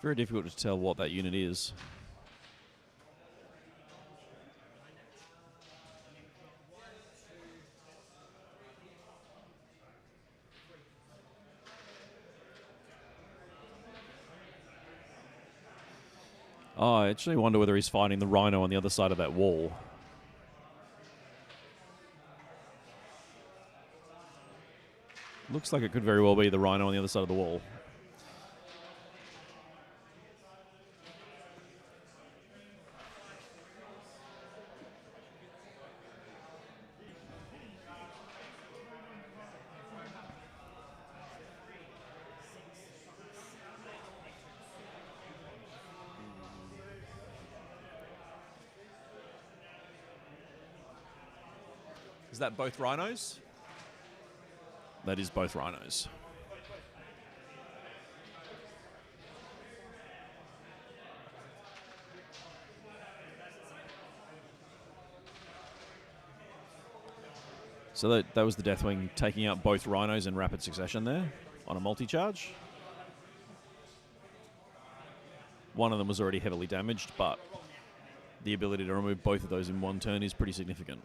Very difficult to tell what that unit is. Oh, I actually wonder whether he's fighting the rhino on the other side of that wall. Looks like it could very well be the rhino on the other side of the wall. Is that both rhinos? That is both rhinos. So that was the Deathwing taking out both rhinos in rapid succession there on a multi-charge. One of them was already heavily damaged, but the ability to remove both of those in one turn is pretty significant.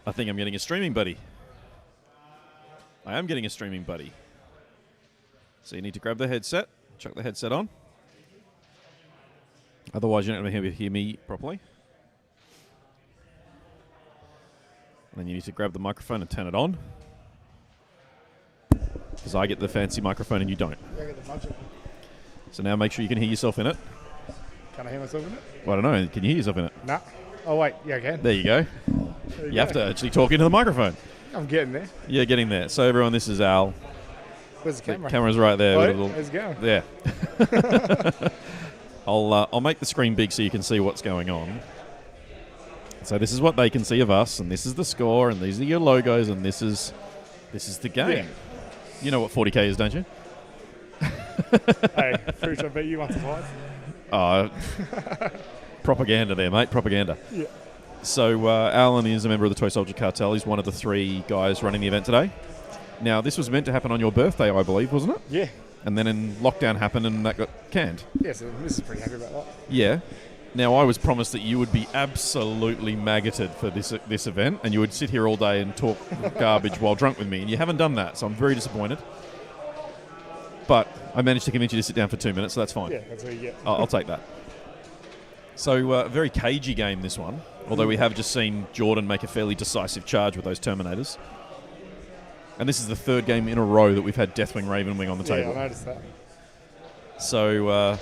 I think I'm getting a streaming buddy. I am getting a streaming buddy. So you need to grab the headset, chuck the headset on. Otherwise, you're not going to hear me properly. And then you need to grab the microphone and turn it on. Because I get the fancy microphone and you don't. I get the budget. So now make sure you can hear yourself in it. Can I hear myself in it? Well, I don't know. Can you hear yourself in it? Nah. Oh, wait. Yeah, I can. There you go. There You have to actually talk into the microphone. I'm getting there. Yeah, getting there. So everyone, this is Al. Where's the camera? The camera's right there. Oh, with a little, how's it going? yeah. I'll make the screen big so you can see what's going on. So this is what they can see of us, and this is the score, and these are your logos, and this is the game. Yeah. You know what 40K is, don't you? Hey, pretty sure I bet you once or twice. Propaganda there, mate. Propaganda. Yeah. So Alan is a member of the Toy Soldier Cartel. He's one of the 3 guys running the event today. Now, this was meant to happen on your birthday, I believe, wasn't it? Yeah. And then lockdown happened and that got canned. Yeah, so this is pretty happy about that. Yeah. Now, I was promised that you would be absolutely maggoted for this event, and you would sit here all day and talk garbage while drunk with me, and you haven't done that, so I'm very disappointed. But I managed to convince you to sit down for 2 minutes, so that's fine. Yeah, that's what you get. I'll take that. So, very cagey game, this one, although we have just seen Jordan make a fairly decisive charge with those Terminators. And this is the 3rd game in a row that we've had Deathwing Ravenwing on the table. Yeah, I noticed that. So,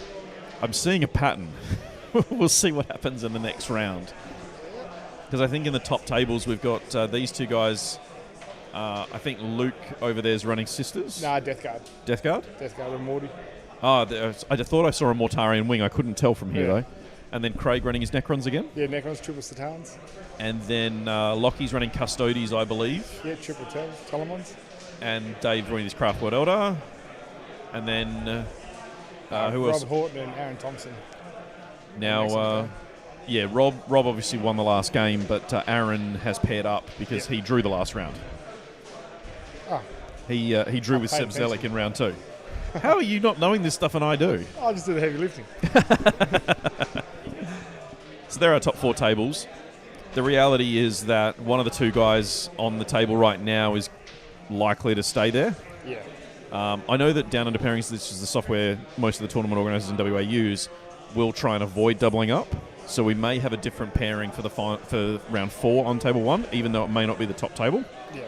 I'm seeing a pattern. We'll see what happens in the next round. Because I think in the top tables we've got these 2 guys. I think Luke over there is running Sisters. Nah, Death Guard. Death Guard? Death Guard and Morty. I thought I saw a Mortarian wing. I couldn't tell from here, Yeah. though. And then Craig running his Necrons again. Yeah, Necrons, triple Satans. And then Lockie's running Custodes, I believe. Yeah, triple Telemons. And Dave running his Craftworld Elder. And then who else? Rob Horton and Aaron Thompson. Now, yeah, Rob obviously won the last game, but Aaron has paired up because he drew the last round. Oh. He drew with Seb attention. Zellick in round 2. How are you not knowing this stuff and I do? I just do the heavy lifting. So there are our top 4 tables. The reality is that one of the 2 guys on the table right now is likely to stay there. Yeah. I know that Down Under Pairings, this is the software most of the tournament organisers in WA use, will try and avoid doubling up. So we may have a different pairing for round 4 on table 1, even though it may not be the top table. Yeah.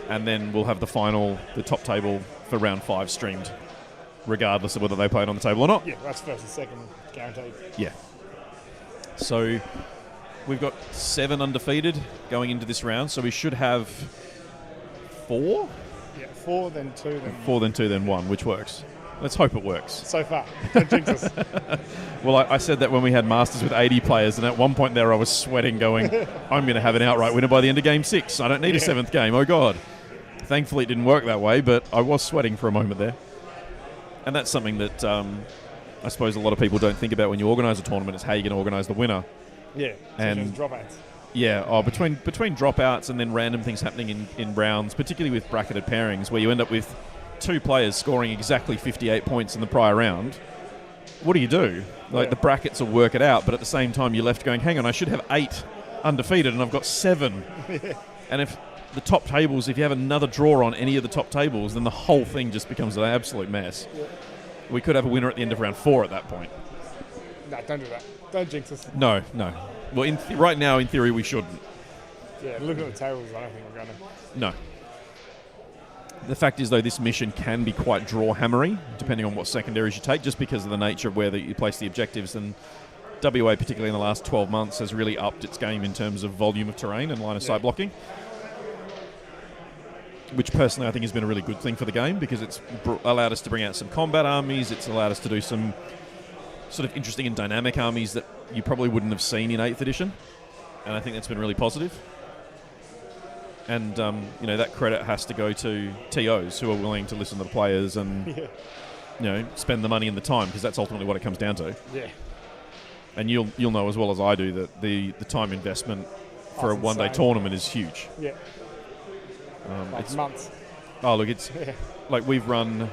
And then we'll have the top table for round 5 streamed, regardless of whether they played on the table or not. Yeah, that's first and second, guaranteed. Yeah. So we've got 7 undefeated going into this round, so we should have 4? Yeah, 4, then 2, then 4, then 2, then 1, which works. Let's hope it works. So far. Don't jinx us. Well, I said that when we had Masters with 80 players, and at one point there I was sweating going, I'm going to have an outright winner by the end of Game 6. I don't need a 7th game. Oh, God. Thankfully, it didn't work that way, but I was sweating for a moment there. And that's something that I suppose a lot of people don't think about when you organise a tournament, is how you're going to organise the winner. Yeah. And dropouts. yeah, between dropouts and then random things happening in rounds, particularly with bracketed pairings, where you end up with 2 players scoring exactly 58 points in the prior round. What do you do? Like, the brackets will work it out, but at the same time you're left going, hang on, I should have 8 undefeated and I've got 7. And if the top tables, if you have another draw on any of the top tables, then the whole thing just becomes an absolute mess. Yeah. We could have a winner at the end of round 4 at that point. No, don't do that. Don't jinx us. No. Well, right now, in theory, we shouldn't. Yeah, looking at the tables, I don't think we're going to. No. The fact is, though, this mission can be quite draw-hammery, depending on what secondaries you take, just because of the nature of where you place the objectives. And WA, particularly in the last 12 months, has really upped its game in terms of volume of terrain and line-of-sight blocking, which personally I think has been a really good thing for the game, because it's allowed us to bring out some combat armies. It's allowed us to do some sort of interesting and dynamic armies that you probably wouldn't have seen in 8th edition. And I think that's been really positive. And, that credit has to go to TOs who are willing to listen to the players and, spend the money and the time, because that's ultimately what it comes down to. Yeah. And you'll know as well as I do that the time investment for a one-day tournament is huge. Yeah. It's months. Oh, look, it's like we've run...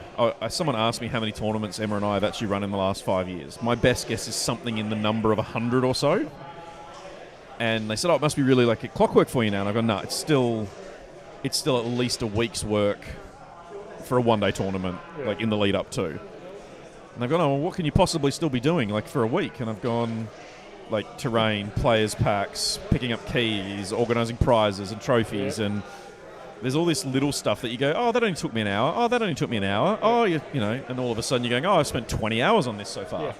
someone asked me how many tournaments Emma and I have actually run in the last 5 years. My best guess is something in the number of 100 or so. And they said, it must be really like a clockwork for you now. And I go, no, it's still at least a week's work for a one-day tournament, like in the lead up to. And they've gone, well, what can you possibly still be doing, like, for a week? And I've gone, like, terrain, players packs, picking up keys, organising prizes and trophies, and there's all this little stuff that you go, oh, that only took me an hour. Oh, that only took me an hour. Oh, and all of a sudden you're going, oh, I've spent 20 hours on this so far. Yeah.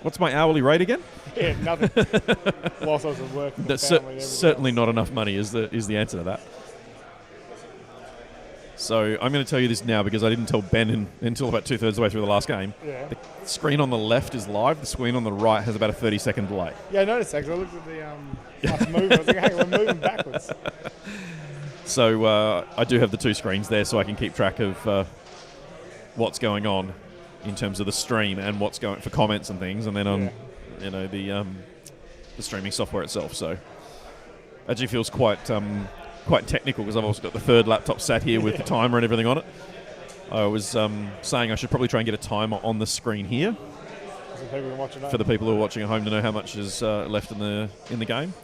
What's my hourly rate again? Yeah, nothing. Whilst I was at work. That's certainly not enough money is the answer to that. So I'm going to tell you this now, because I didn't tell Ben until about 2/3 of the way through the last game. Yeah. The screen on the left is live. The screen on the right has about a 30-second delay. Yeah, I noticed that, because I looked at the move. I was like, hey, we're moving backwards. So I do have the 2 screens there, so I can keep track of what's going on in terms of the stream and what's going for comments and things, and then on the streaming software itself. So actually feels quite technical, because I've also got the 3rd laptop sat here with the timer and everything on it. I was saying I should probably try and get a timer on the screen here for the people who are watching at home to know how much is left in the game.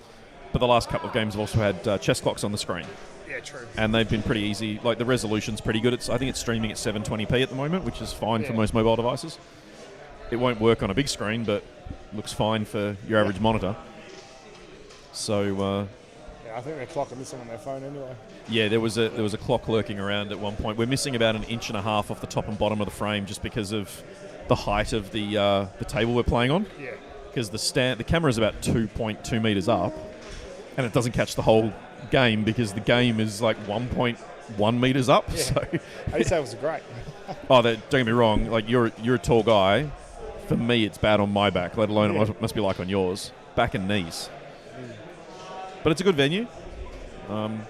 But the last couple of games have also had chess clocks on the screen. Yeah, true. And they've been pretty easy. Like, the resolution's pretty good. I think it's streaming at 720p at the moment, which is fine for most mobile devices. It won't work on a big screen, but looks fine for your average monitor. So I think they're clocking this one on their phone anyway. Yeah, there was a clock lurking around at one point. We're missing about 1.5 inches off the top and bottom of the frame, just because of the height of the table we're playing on. Yeah. Because the camera is about 2.2 meters up, and it doesn't catch the whole game, because the game is like 1.1 meters up. Yeah. So I used to say it was great. Don't get me wrong. Like, you're a tall guy. For me, it's bad on my back. Let alone it must be like on yours, back and knees. But it's a good venue, and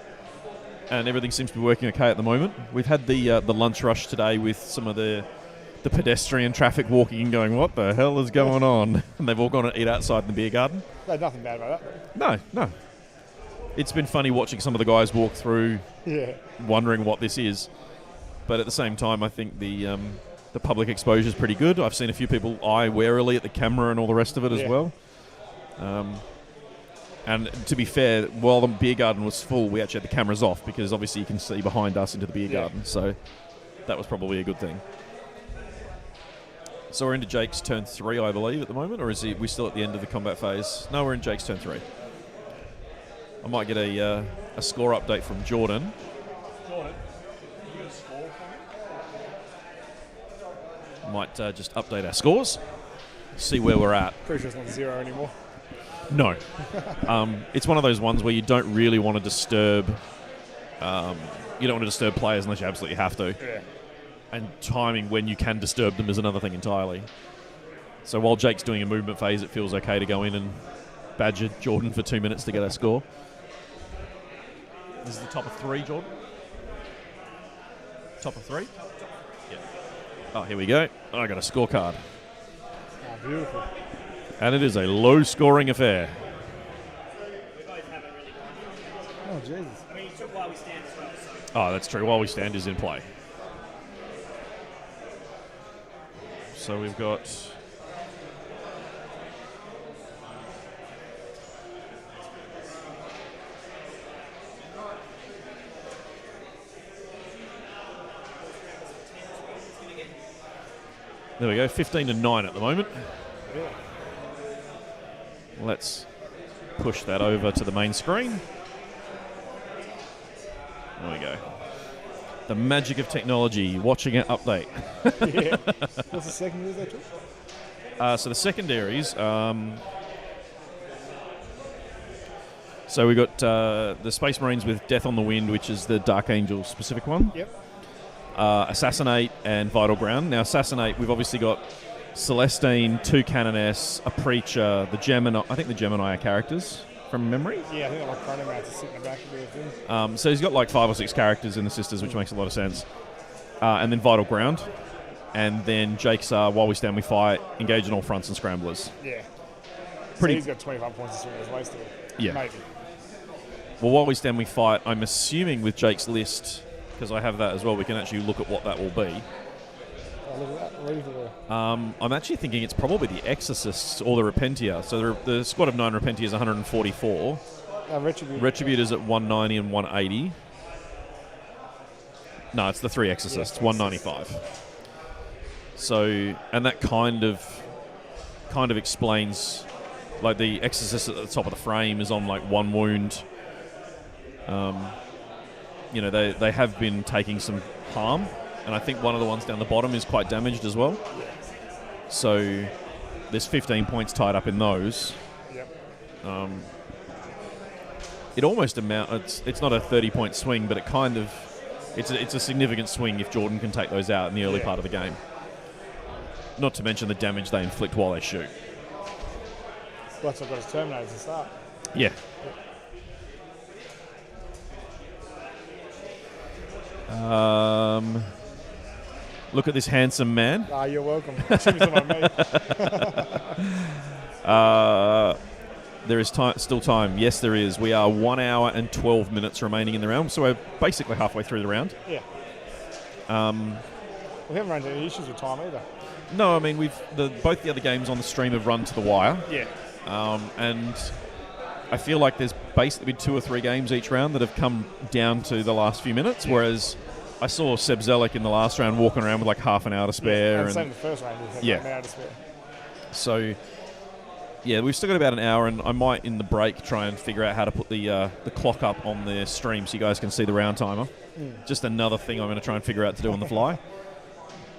everything seems to be working okay at the moment. We've had the lunch rush today with some of the pedestrian traffic walking in, going, what the hell is going on? And they've all gone to eat outside in the beer garden. There's nothing bad about that. No. It's been funny watching some of the guys walk through, wondering what this is. But at the same time, I think the public exposure is pretty good. I've seen a few people eye warily at the camera and all the rest of it as well. And to be fair, while the beer garden was full, we actually had the cameras off, because obviously you can see behind us into the beer garden. So that was probably a good thing. So we're into Jake's turn 3, I believe, at the moment, or is we still at the end of the combat phase? No, we're in Jake's turn 3. I might get a score update from Jordan. Jordan, you got a score for me? Might just update our scores, see where we're at. Pretty sure it's not 0 anymore. No. It's one of those ones where you don't really want to disturb... you don't want to disturb players unless you absolutely have to. Yeah. And timing when you can disturb them is another thing entirely. So while Jake's doing a movement phase, it feels okay to go in and badger Jordan for 2 minutes to get a score. This is the top of 3, Jordan. Top of 3? Yeah. Oh, here we go. I got a scorecard. Oh, beautiful. And it is a low-scoring affair. Oh, Jesus. I mean, you took While We Stand as well, so. Oh, that's true. While We Stand is in play. So we've got... There we go, 15-9 at the moment. Yeah. Let's push that over to the main screen. There we go. The magic of technology, watching it update. Yeah. What's the second news they took? So the secondaries, so we got the Space Marines with Death on the Wind, which is the Dark Angel specific one. Yep. Assassinate and Vital Ground. Now, Assassinate, we've obviously got Celestine, 2 Canoness, a Preacher, the Gemini. I think the Gemini are characters from memory. Yeah, I think like Chronomancer sitting in the back of the thing. So he's got like 5 or 6 characters in the Sisters, which makes a lot of sense. And then Vital Ground. And then Jake's While We Stand, We Fight, Engage on All Fronts and Scramblers. Yeah. Pretty- So he's got 25 points to swing as wasted. Yeah. Maybe. Well, While We Stand, We Fight, I'm assuming with Jake's list, because I have that as well, we can actually look at what that will be. Oh, look at that. Leave the... I'm actually thinking it's probably the Exorcists or the Repentia. So the squad of 9 Repentias 144. Retribute. Retributors at 190 and 180. No, it's the 3 Exorcists, 195. So, and that kind of explains, like the Exorcist at the top of the frame is on like 1 wound. You know, they have been taking some harm, and I think one of the ones down the bottom is quite damaged as well. So there's 15 points tied up in those. Yep. It almost it's not a 30-point swing, but it kind of it's a significant swing if Jordan can take those out in the early part of the game. Not to mention the damage they inflict while they shoot. Plus, I've got his Terminators to start. Yeah. Look at this handsome man. Ah, you're welcome. Shouldn't be someone me. There is still time. Yes, there is. We are 1 hour and 12 minutes remaining in the round, so we're basically halfway through the round. Yeah. We haven't run into any issues with time either. No, I mean both the other games on the stream have run to the wire. Yeah. And I feel like there's basically been 2 or 3 games each round that have come down to the last few minutes, whereas I saw Seb Zellick in the last round walking around with like half an hour to spare. And same the first round, we had Yeah. an hour to spare. So, yeah, we've still got about an hour, and I might, in the break, try and figure out how to put the clock up on the stream so you guys can see the round timer. Just another thing I'm going to try and figure out to do on the fly.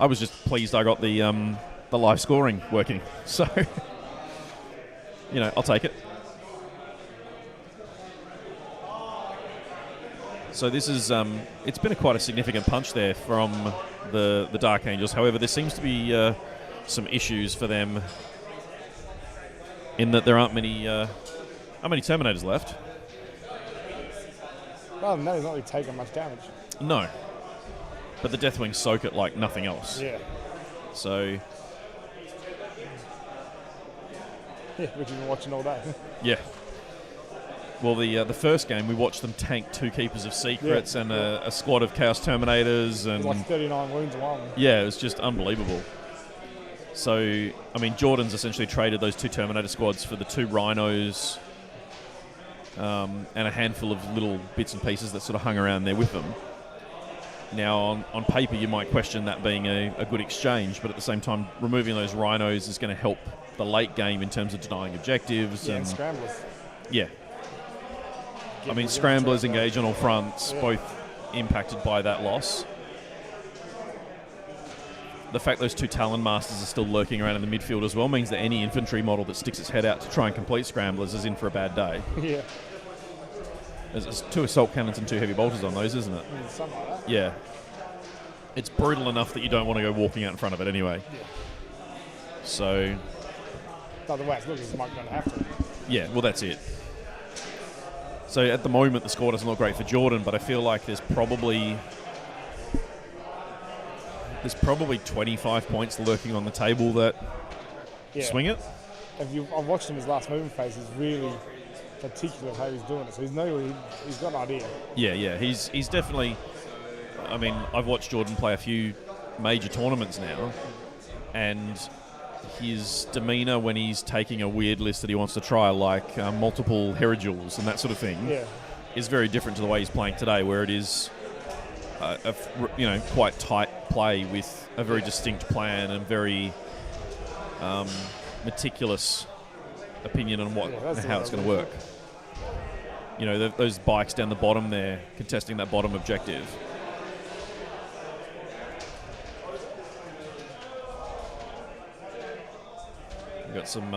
I was just pleased I got the live scoring working. So, you know, I'll take it. So this is it's been quite a significant punch there from the Dark Angels. However, there seems to be some issues for them in that there aren't many Terminators left. Rather than that, he's not really taking much damage. No. But the Deathwings soak it like nothing else. Yeah. So, Yeah, which you've been watching all day. yeah. Well, the first game, we watched them tank 2 Keepers of Secrets and a squad of Chaos Terminators. And Like 39 wounds in one. yeah, it was just unbelievable. So, I mean, Jordan's essentially traded those 2 Terminator squads for the 2 Rhinos and a handful of little bits and pieces that sort of hung around there with them. Now, on paper, you might question that being a good exchange, but at the same time, removing those Rhinos is going to help the late game in terms of denying objectives. Yeah, and Scramblers. Yeah. I mean, Scramblers engage on all fronts, both impacted by that loss. The fact those 2 Talon Masters are still lurking around in the midfield as well means that any infantry model that sticks its head out to try and complete Scramblers is in for a bad day. Yeah. There's 2 Assault Cannons and 2 Heavy Bolters on those, isn't it? Something like that. Yeah. it's brutal enough that you don't want to go walking out in front of it anyway. Yeah. So, The way it's looking, it's Mike going to have to. yeah, well, that's it. So at the moment, the score doesn't look great for Jordan, but I feel like there's probably 25 points lurking on the table that swing it. I've watched him his last movement phase. He's really particular of how he's doing it. So he's got an idea. Yeah. He's definitely. I mean, I've watched Jordan play a few major tournaments now, and his demeanour when he's taking a weird list that he wants to try, like multiple Herajoules and that sort of thing, is very different to the way he's playing today, where it is quite tight play with a very distinct plan and very meticulous opinion on how it's going to work. You know, those bikes down the bottom there contesting that bottom objective. We've got some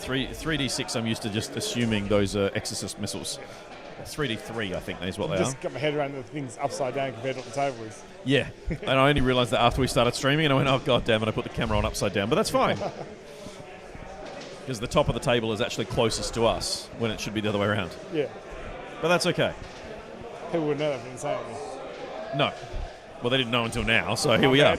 3D6. I'm used to just assuming those are Exorcist missiles. 3D3, I think is what they are. Just got my head around the things upside down compared to what the table is. Yeah, and I only realised that after we started streaming, and I went, oh, God damn it, I put the camera on upside down. But that's fine. Because the top of the table is actually closest to us when it should be the other way around. Yeah. But that's okay. People wouldn't know that if they didn't say it. No. Well, they didn't know until now, so here we are.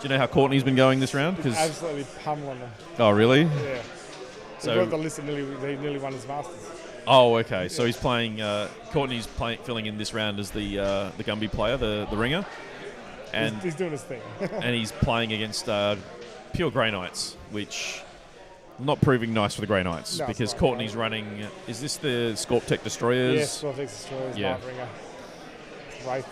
Do you know how Courtney's been going this round? He's absolutely pummeling them. Oh, really? Yeah. So he got the list and he nearly won his Masters. Oh, okay. So he's playing. Courtney's filling in this round as the Gumby player, the ringer, and he's doing his thing. and he's playing against pure Grey Knights, which not proving nice for the Grey Knights because Courtney's running. Is this the Scorptech Destroyers? Yes, Scorptech Destroyers. Yeah. Ringer. Right.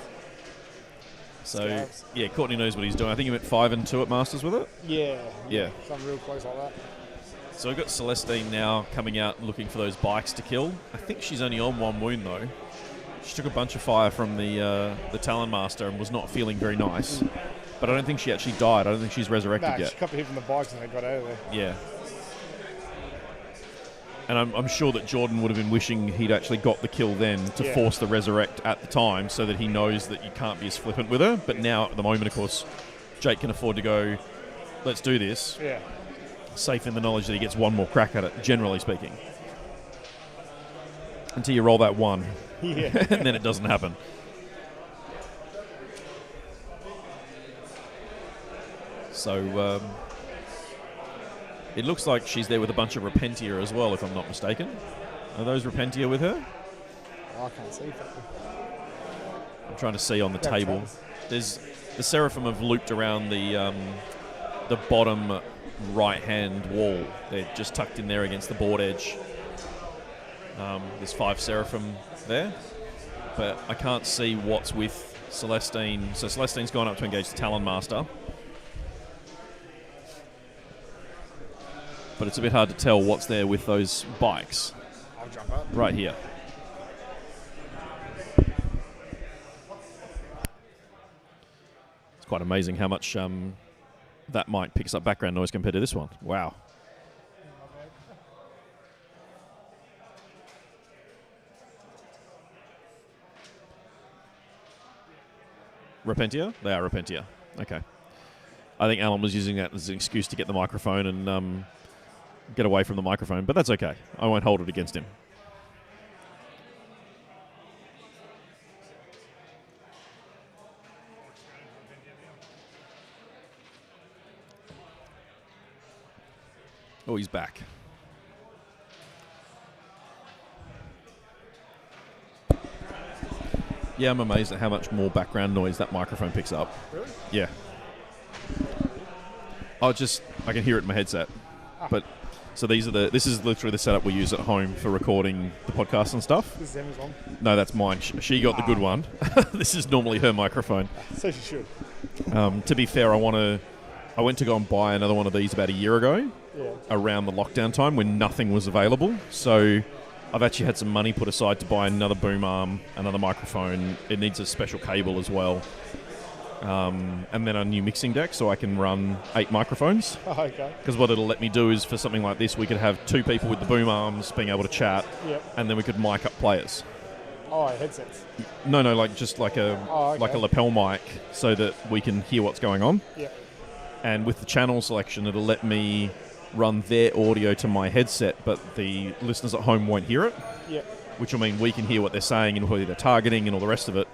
So yeah, Courtney knows what he's doing. I think he went 5-2 at Masters with it. Yeah. Something real close like that. So we've got Celestine now coming out and looking for those bikes to kill. I think she's only on one wound though. She took a bunch of fire from the Talon Master and was not feeling very nice. But I don't think she actually died. I don't think she's resurrected yet. She got hit from the bikes and they got out of there. Yeah. And I'm sure that Jordan would have been wishing he'd actually got the kill then to force the resurrect at the time so that he knows that you can't be as flippant with her. But now, at the moment, of course, Jake can afford to go, let's do this. Yeah. Safe in the knowledge that he gets one more crack at it, generally speaking. Until you roll that one. Yeah. And then it doesn't happen. So, it looks like she's there with a bunch of Repentia as well, if I'm not mistaken. Are those Repentia with her? I can't see that. I'm trying to see on the table. There's the Seraphim have looped around the bottom right-hand wall. They're just tucked in there against the board edge. There's 5 Seraphim there, but I can't see what's with Celestine. So Celestine's gone up to engage the Talon Master. But it's a bit hard to tell what's there with those bikes. I'll jump up. Right here. It's quite amazing how much that mic picks up background noise compared to this one. Wow. Repentia? They are Repentia. Okay. I think Alan was using that as an excuse to get the microphone and get away from the microphone, but that's okay. I won't hold it against him. Oh, he's back. Yeah, I'm amazed at how much more background noise that microphone picks up. Really? Yeah. I can hear it in my headset. But so this is literally the setup we use at home for recording the podcast and stuff. This is Emma's one. No, that's mine. She got the good one. This is normally her microphone. So she should. To be fair, I went to go and buy another one of these about a year ago, around the lockdown time when nothing was available. So I've actually had some money put aside to buy another boom arm, another microphone. It needs a special cable as well. And then a new mixing deck so I can run 8 microphones. Oh, okay. Because what it'll let me do is for something like this, we could have 2 people with the boom arms being able to chat, and then we could mic up players. Oh, headsets. No, like just like a Oh, okay. like a lapel mic, so that we can hear what's going on. Yeah. And with the channel selection, it'll let me run their audio to my headset, but the listeners at home won't hear it. Yeah. Which will mean we can hear what they're saying and who they're targeting and all the rest of it,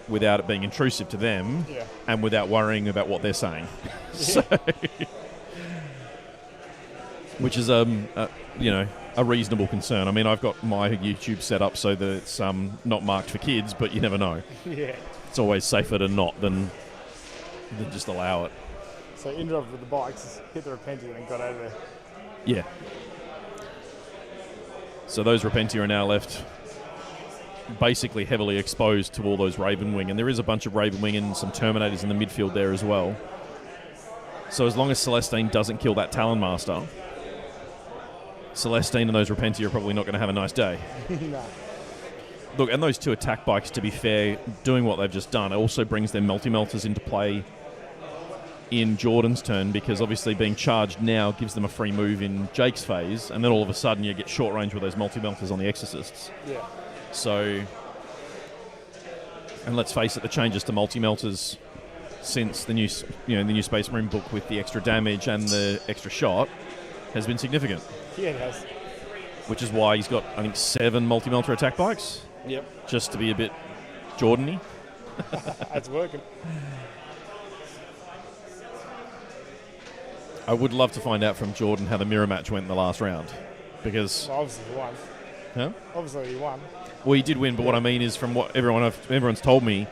without it being intrusive to them, Yeah. and without worrying about what they're saying. So, which is a reasonable concern. I mean, I've got my YouTube set up so that it's not marked for kids, but you never know. Yeah. It's always safer to not than just allow it. So interrupted with the bikes, hit the Repentia and got out of there. Yeah. So those Repentia are now left basically heavily exposed to all those Ravenwing, and there is a bunch of Ravenwing and some Terminators in the midfield there as well. So as long as Celestine doesn't kill that Talonmaster, Celestine and those Repentia are probably not going to have a nice day. Nah. Look, and those two attack bikes, to be fair, doing what they've just done, it also brings their multi-melters into play in Jordan's turn, because obviously being charged now gives them a free move in Jake's phase, and then all of a sudden you get short range with those multi-melters on the Exorcists. Yeah. So, and let's face it, the changes to multi-melters since the new Space Marine book with the extra damage and the extra shot has been significant. Yeah, it has. Which is why he's got, I think, 7 multi-melter attack bikes. Yep. Just to be a bit Jordan-y. It's working. I would love to find out from Jordan how the mirror match went in the last round. Because... Well, obviously he won. Huh? Obviously he won. Well, he did win, but what I mean is from what everyone's told me,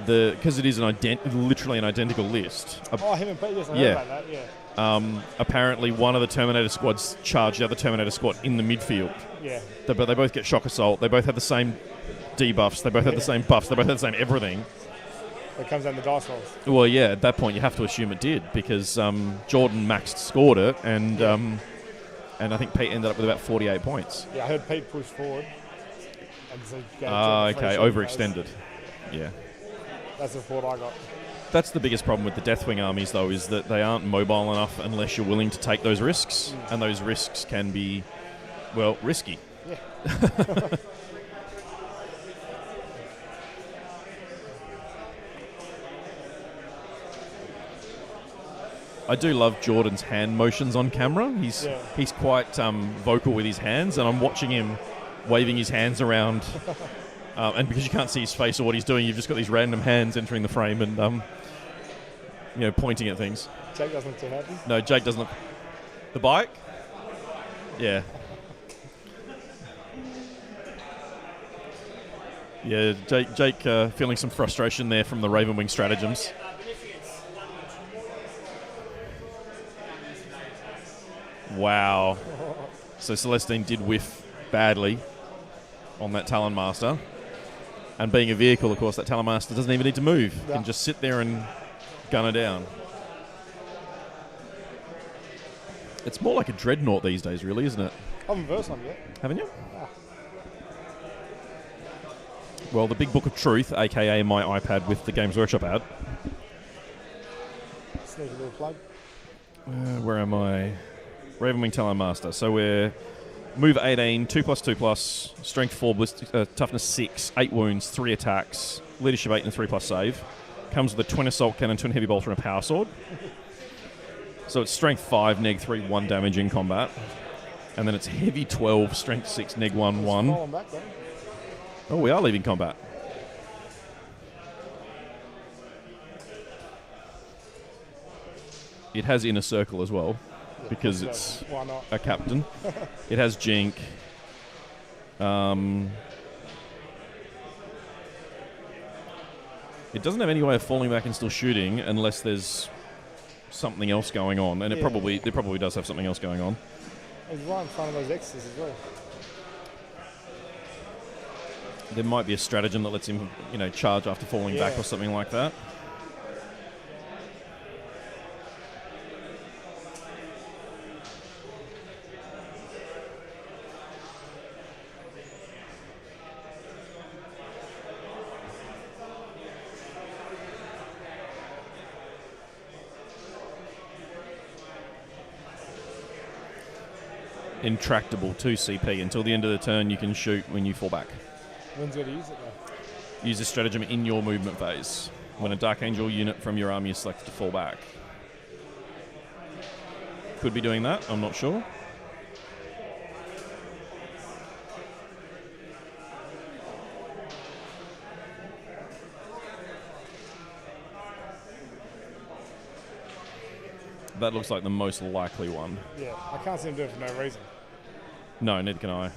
because it is literally an identical list. Oh, him and Pete, yes, I heard about that, yeah. Apparently one of the Terminator squads charged the other Terminator squad in the midfield. Yeah. But they both get shock assault. They both have the same debuffs. They both have the same buffs. They both have the same everything. It comes down the dice rolls. Well, yeah, at that point you have to assume it did, because Jordan scored it, and I think Pete ended up with about 48 points. Yeah, I heard Pete push forward. And so okay, overextended. Yeah. That's the report I got. That's the biggest problem with the Deathwing armies, though, is that they aren't mobile enough unless you're willing to take those risks, and those risks can be, well, risky. Yeah. I do love Jordan's hand motions on camera. He's quite vocal with his hands, and I'm watching him waving his hands around. And because you can't see his face or what he's doing, you've just got these random hands entering the frame and pointing at things. Jake doesn't look too happy. No, Jake doesn't look. The bike? Yeah. Yeah, Jake feeling some frustration there from the Ravenwing stratagems. Wow. So Celestine did whiff badly on that Talonmaster. And being a vehicle, of course, that Talonmaster doesn't even need to move. Yeah. Can just sit there and gun her down. It's more like a Dreadnought these days, really, isn't it? I haven't versed one yet. Haven't you? Ah. Well, the Big Book of Truth, a.k.a. my iPad with the Games Workshop ad. Sneaky little plug. Where am I? Ravenwing Talonmaster. So we're move 18, 2+2+, strength 4, toughness 6, 8 wounds, 3 attacks, leadership 8 and 3+ save. Comes with a twin assault cannon, twin heavy bolter, and a power sword. So it's strength 5, neg 3, 1 damage in combat. And then it's heavy 12, strength 6, neg 1, 1. Falling back, though. Oh, we are leaving combat. It has inner circle as well, because it's Why not? a captain. It has Jink. It doesn't have any way of falling back and still shooting unless there's something else going on, and it probably does have something else going on. He's right in front of those X's as well. There might be a stratagem that lets him, charge after falling back or something like that. Intractable 2 CP. Until the end of the turn, you can shoot when you fall back. When's he going to use it though? Use this stratagem in your movement phase. When a Dark Angel unit from your army is selected to fall back. Could be doing that, I'm not sure. That looks like the most likely one. Yeah, I can't see him doing it for no reason. No, neither can I.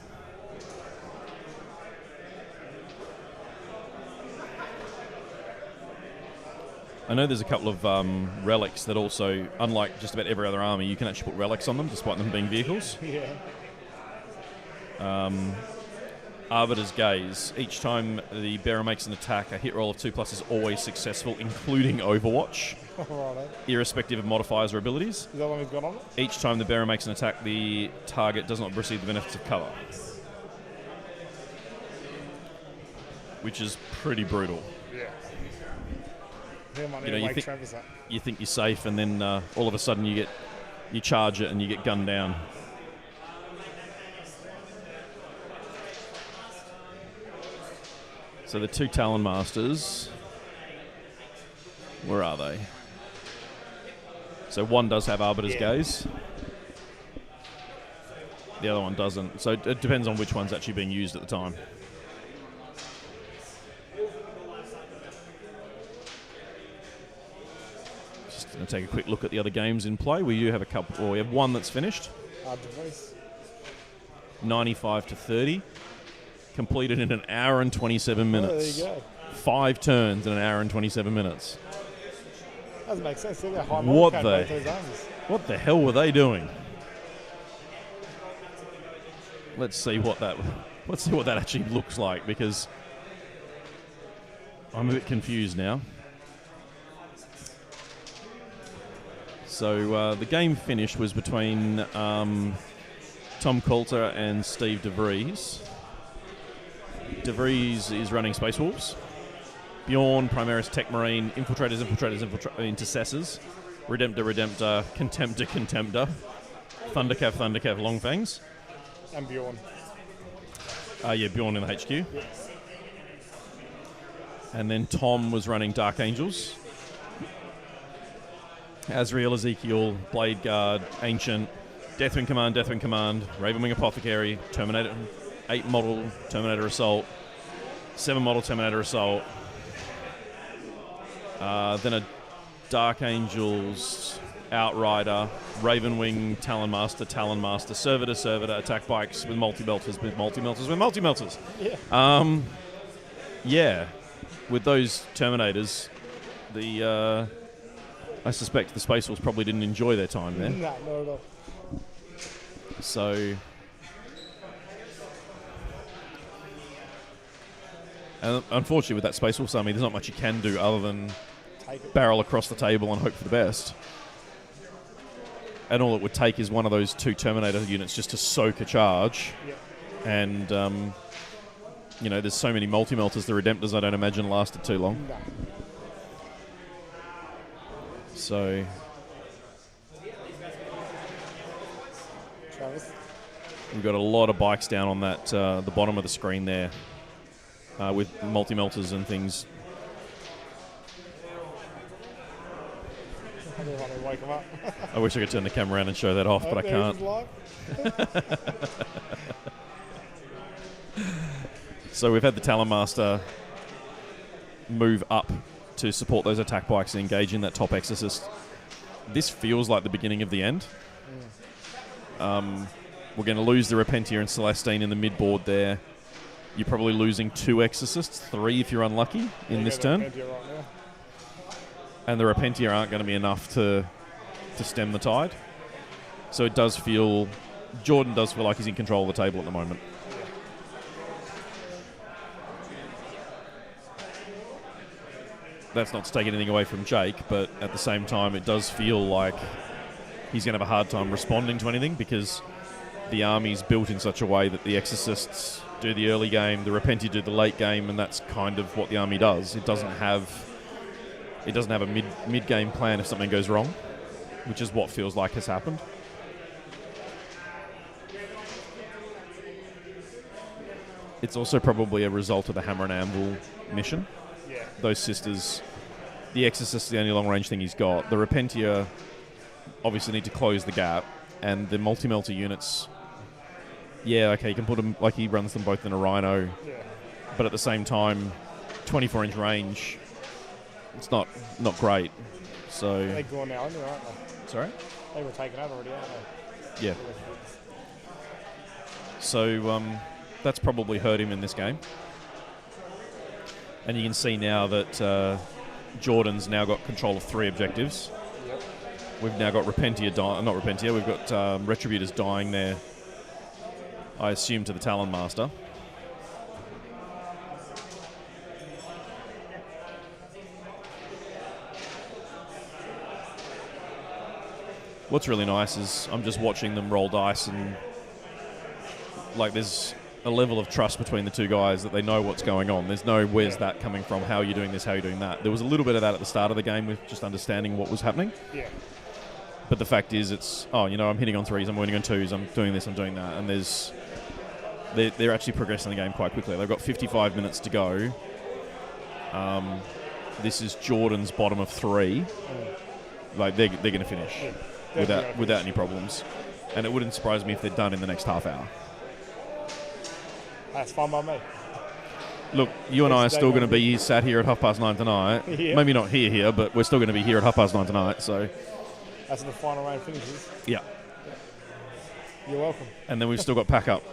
I know there's a couple of relics that also, unlike just about every other army, you can actually put relics on them despite them being vehicles. Yeah. Arbiter's Gaze. Each time the bearer makes an attack, a hit roll of 2+ is always successful, including Overwatch, Righto. irrespective of modifiers or abilities. Is that one he's got on it? Each time the bearer makes an attack, the target does not receive the benefits of cover. Which is pretty brutal. Yeah. He might need You know, to you wake think- Travis up. You think you're safe, and then all of a sudden you charge it and you get gunned down. So the two Talon Masters, where are they? So one does have Arbiter's Gaze. The other one doesn't. So it depends on which one's actually being used at the time. Just going to take a quick look at the other games in play. We do have a couple. Well, we have one that's finished. Hard to face. 95 to 30. Completed in an hour and 27 minutes. Oh, there you go. 5 turns in an hour and 27 minutes. Doesn't make sense. They're high What modified, the- both those armies. What the hell were they doing? Let's see what that actually looks like, because I'm a bit confused now. So the game finish was between Tom Coulter and Steve DeVries. DeVries is running Space Wolves. Bjorn, Primaris, Tech Marine, Infiltrators, Intercessors, Redemptor, Contemptor, Thundercav, Longfangs. And Bjorn. Yeah, Bjorn in the HQ. And then Tom was running Dark Angels. Azrael, Ezekiel, Blade Guard, Ancient, Deathwing Command, Ravenwing Apothecary, Terminator, 8 model Terminator Assault, 7 model Terminator Assault. Then a Dark Angels, Outrider, Ravenwing, Talon Master, Servitor, Attack Bikes with multi-melters. Yeah. Yeah, with those Terminators, I suspect the Space Wolves probably didn't enjoy their time there. No, not at all. So, and unfortunately with that Space Wolves army, there's not much you can do other than Take it. barrel across the table and hope for the best. And all it would take is one of those 2 Terminator units just to soak a charge. Yeah. And, there's so many multi-melters, the Redemptors I don't imagine lasted too long. No. So, Travis. we've got a lot of bikes down on that the bottom of the screen there with multi-melters and things. I don't want to wake him up. I wish I could turn the camera around and show that off, but I There can't. he is live. So we've had the Talon Master move up to support those attack bikes and engage in that top Exorcist. This feels like the beginning of the end. We're going to lose the Repentier and Celestine in the mid-board there. You're probably losing 2 Exorcists, 3 if you're unlucky in this turn. Right now. And the Repentier aren't going to be enough to stem the tide. So it does feel... Jordan does feel like he's in control of the table at the moment. That's not to take anything away from Jake, but at the same time it does feel like he's going to have a hard time responding to anything, because the army's built in such a way that the Exorcists do the early game, the Repentier do the late game, and that's kind of what the army does. It doesn't have a mid-game plan if something goes wrong, which is what feels like has happened. it's also probably a result of the Hammer and Anvil mission. Yeah. Those sisters, the Exorcist is the only long-range thing he's got. The Repentia obviously need to close the gap, and the multi-melter units, yeah, okay, you can put them, like he runs them both in a Rhino, Yeah. but at the same time, 24-inch range, it's not great. So, They're gone now, aren't they? sorry? They were taken out already, aren't they? Yeah. So that's probably hurt him in this game. And you can see now that Jordan's now got control of 3 objectives. Yep. We've now got not Repentia, we've got Retributors dying there, I assume, to the Talon Master. What's really nice is I'm just watching them roll dice, and like there's a level of trust between the two guys that they know what's going on. There's no where's that coming from, how are you doing this, how are you doing that. There was a little bit of that at the start of the game with just understanding what was happening. Yeah. But the fact is it's, I'm hitting on 3s, I'm winning on 2s, I'm doing this, I'm doing that. And they're actually progressing the game quite quickly. They've got 55 minutes to go. This is Jordan's bottom of 3. Like they're going to finish. Yeah. Without any problems. And it wouldn't surprise me if they're done in the next half hour. That's fine by me. Look, you and I are Next day still going to won't be sat here at 9:30 tonight. Yeah. Maybe not here, but we're still going to be here at 9:30 tonight. So, That's when the final round finishes. yeah. You're welcome. And then we've still got pack up.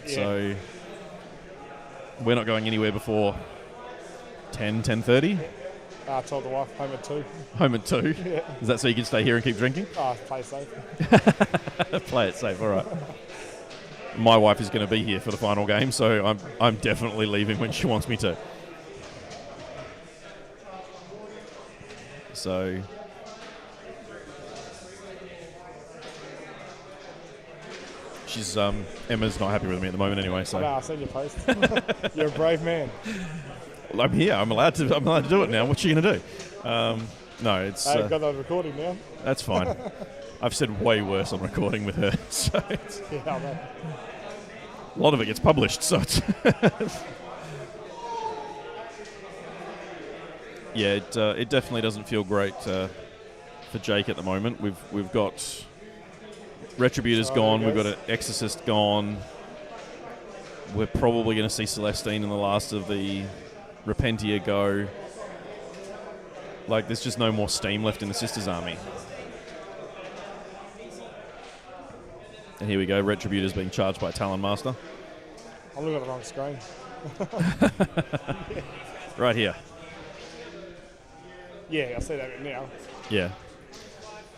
Yeah. So, we're not going anywhere before 10:30. I told the wife home at 2. Home at 2. Yeah. Is that so you can stay here and keep drinking? Play safe. Play it safe, all right. My wife is going to be here for the final game, so I'm definitely leaving when she wants me to. So, she's Emma's not happy with me at the moment anyway. So I've seen your post. You're a brave man. I'm here. I'm allowed to do it now. What's she going to do? No, it's I've got that recording now. that's fine. I've said way worse on recording with her, so it's, Yeah, I know. a lot of it gets published. So it's yeah, it definitely doesn't feel great for Jake at the moment. We've got Retributors So gone. there We've goes. got an Exorcist gone. We're probably going to see Celestine in the last of the Repentia go. Like, there's just no more steam left in the Sisters' army. And here we go. Retributors being charged by Talon Master. I'm looking at the wrong screen. Right here. Yeah, I see that now. Yeah.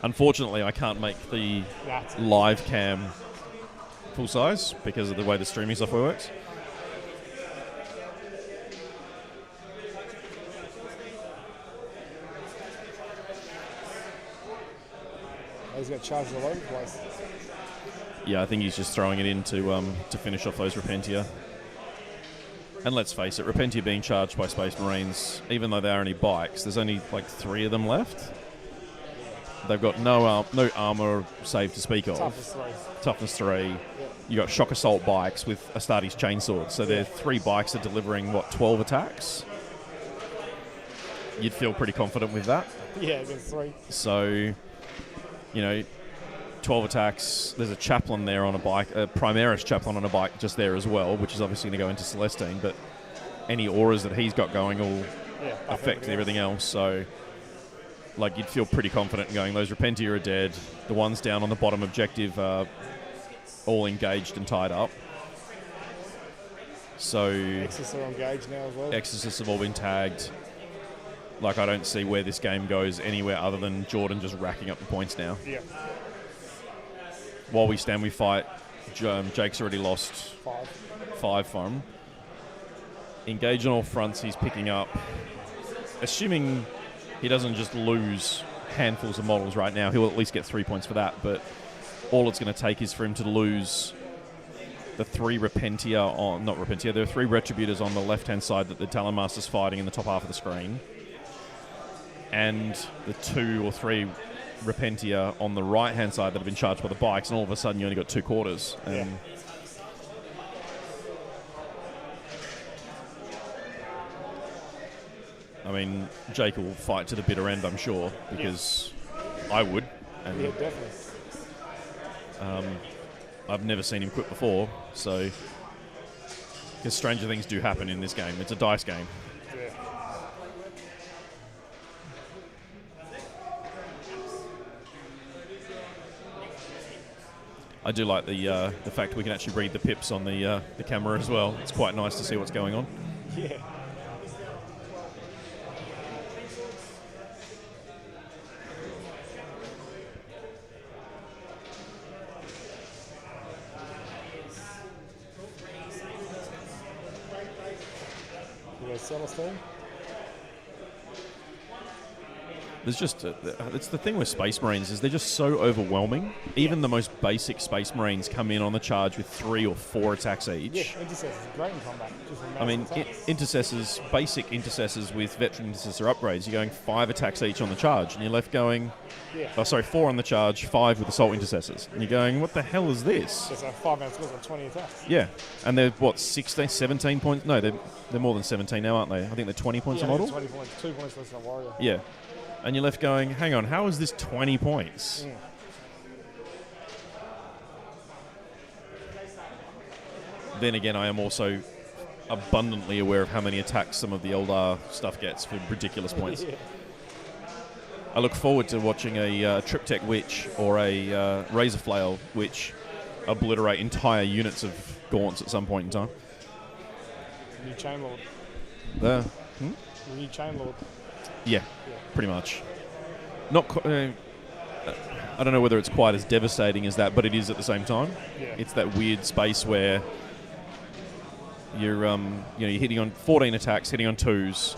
Unfortunately, I can't make the That's live cam full size because of the way the streaming software works. He's got charges all over the place. Yeah, I think he's just throwing it in to finish off those Repentia. And let's face it, Repentia being charged by Space Marines, even though they're only bikes, there's only like 3 of them left. They've got no armor save to speak of. Toughness 3. You got shock assault bikes with Astartes chainswords. So their 3 bikes are delivering 12 attacks. You'd feel pretty confident with that. Yeah, there's 3. So, 12 attacks. There's a chaplain there on a bike, a Primaris chaplain on a bike just there as well, which is obviously going to go into Celestine. But any auras that he's got going will affect everything else. So, you'd feel pretty confident in going, those Repentia are dead. The ones down on the bottom objective are all engaged and tied up. So, Exorcists are engaged now as well. Exorcists have all been tagged. I don't see where this game goes anywhere other than Jordan just racking up the points now. Yeah. While we stand, we fight. Jake's already lost 5 for him. Engage on all fronts, he's picking up. Assuming he doesn't just lose handfuls of models right now, he'll at least get 3 points for that. But all it's going to take is for him to lose the 3 Repentia on... Not Repentia, there are 3 Retributors on the left-hand side that the Talon Master's fighting in the top half of the screen. And the 2 or 3 Repentia on the right-hand side that have been charged by the bikes, and all of a sudden you only got 2 quarters. And I mean, Jake will fight to the bitter end, I'm sure, because I would. And Yeah, definitely. I've never seen him quit before, so because stranger things do happen in this game. It's a dice game. Yeah. I do like the fact we can actually read the pips on the camera as well. It's quite nice to see what's going on. Yeah. You guys Celestine? There's just it's the thing with Space Marines is they're just so overwhelming. Even the most basic Space Marines come in on the charge with 3 or 4 attacks each. Yeah, Intercessor's great in combat. Just from I mean, massive attacks. intercessors, basic intercessors with veteran intercessor upgrades, you're going 5 attacks each on the charge, and you're left going, Yeah. 4 on the charge, 5 with assault intercessors, and you're going, what the hell is this? Just a 5-man scores on 20 attacks. Yeah, and they're 16, 17 points? No, they're more than 17 now, aren't they? I think they're 20 points Yeah, a model. 20 points, 2 points less than a warrior. Yeah, and you're left going, hang on, how is this 20 points? Mm. Then again, I am also abundantly aware of how many attacks some of the Eldar stuff gets for ridiculous points. Yeah. I look forward to watching a Triptych Witch or a Razor Flail Witch obliterate entire units of Gaunts at some point in time. New Chain Lord. The New Chain Lord. Yeah, pretty much. Not. I don't know whether it's quite as devastating as that, but it is at the same time. Yeah. It's that weird space where you're you're hitting on 14 attacks, hitting on 2s,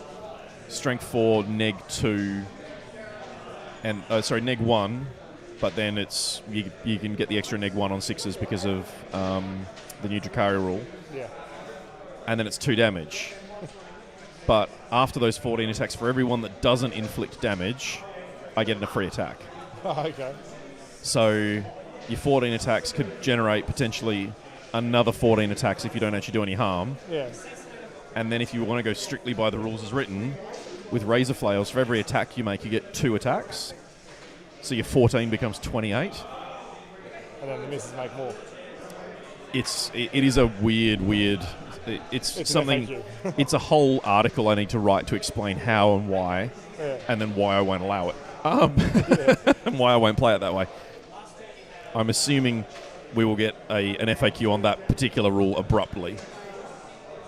strength 4, neg 2, and neg 1, but then it's you can get the extra neg 1 on 6s because of the new Drukhari rule. Yeah. And then it's 2 damage. But after those 14 attacks, for everyone that doesn't inflict damage, I get a free attack. Oh, okay. So your 14 attacks could generate potentially another 14 attacks if you don't actually do any harm. Yeah. And then if you want to go strictly by the rules as written, with Razor Flails, for every attack you make, you get 2 attacks. So your 14 becomes 28. And then the misses make more. It is a weird. It's something. an It's a whole article I need to write to explain how and why, Yeah. and then why I won't allow it, and why I won't play it that way. I'm assuming we will get an FAQ on that particular rule abruptly,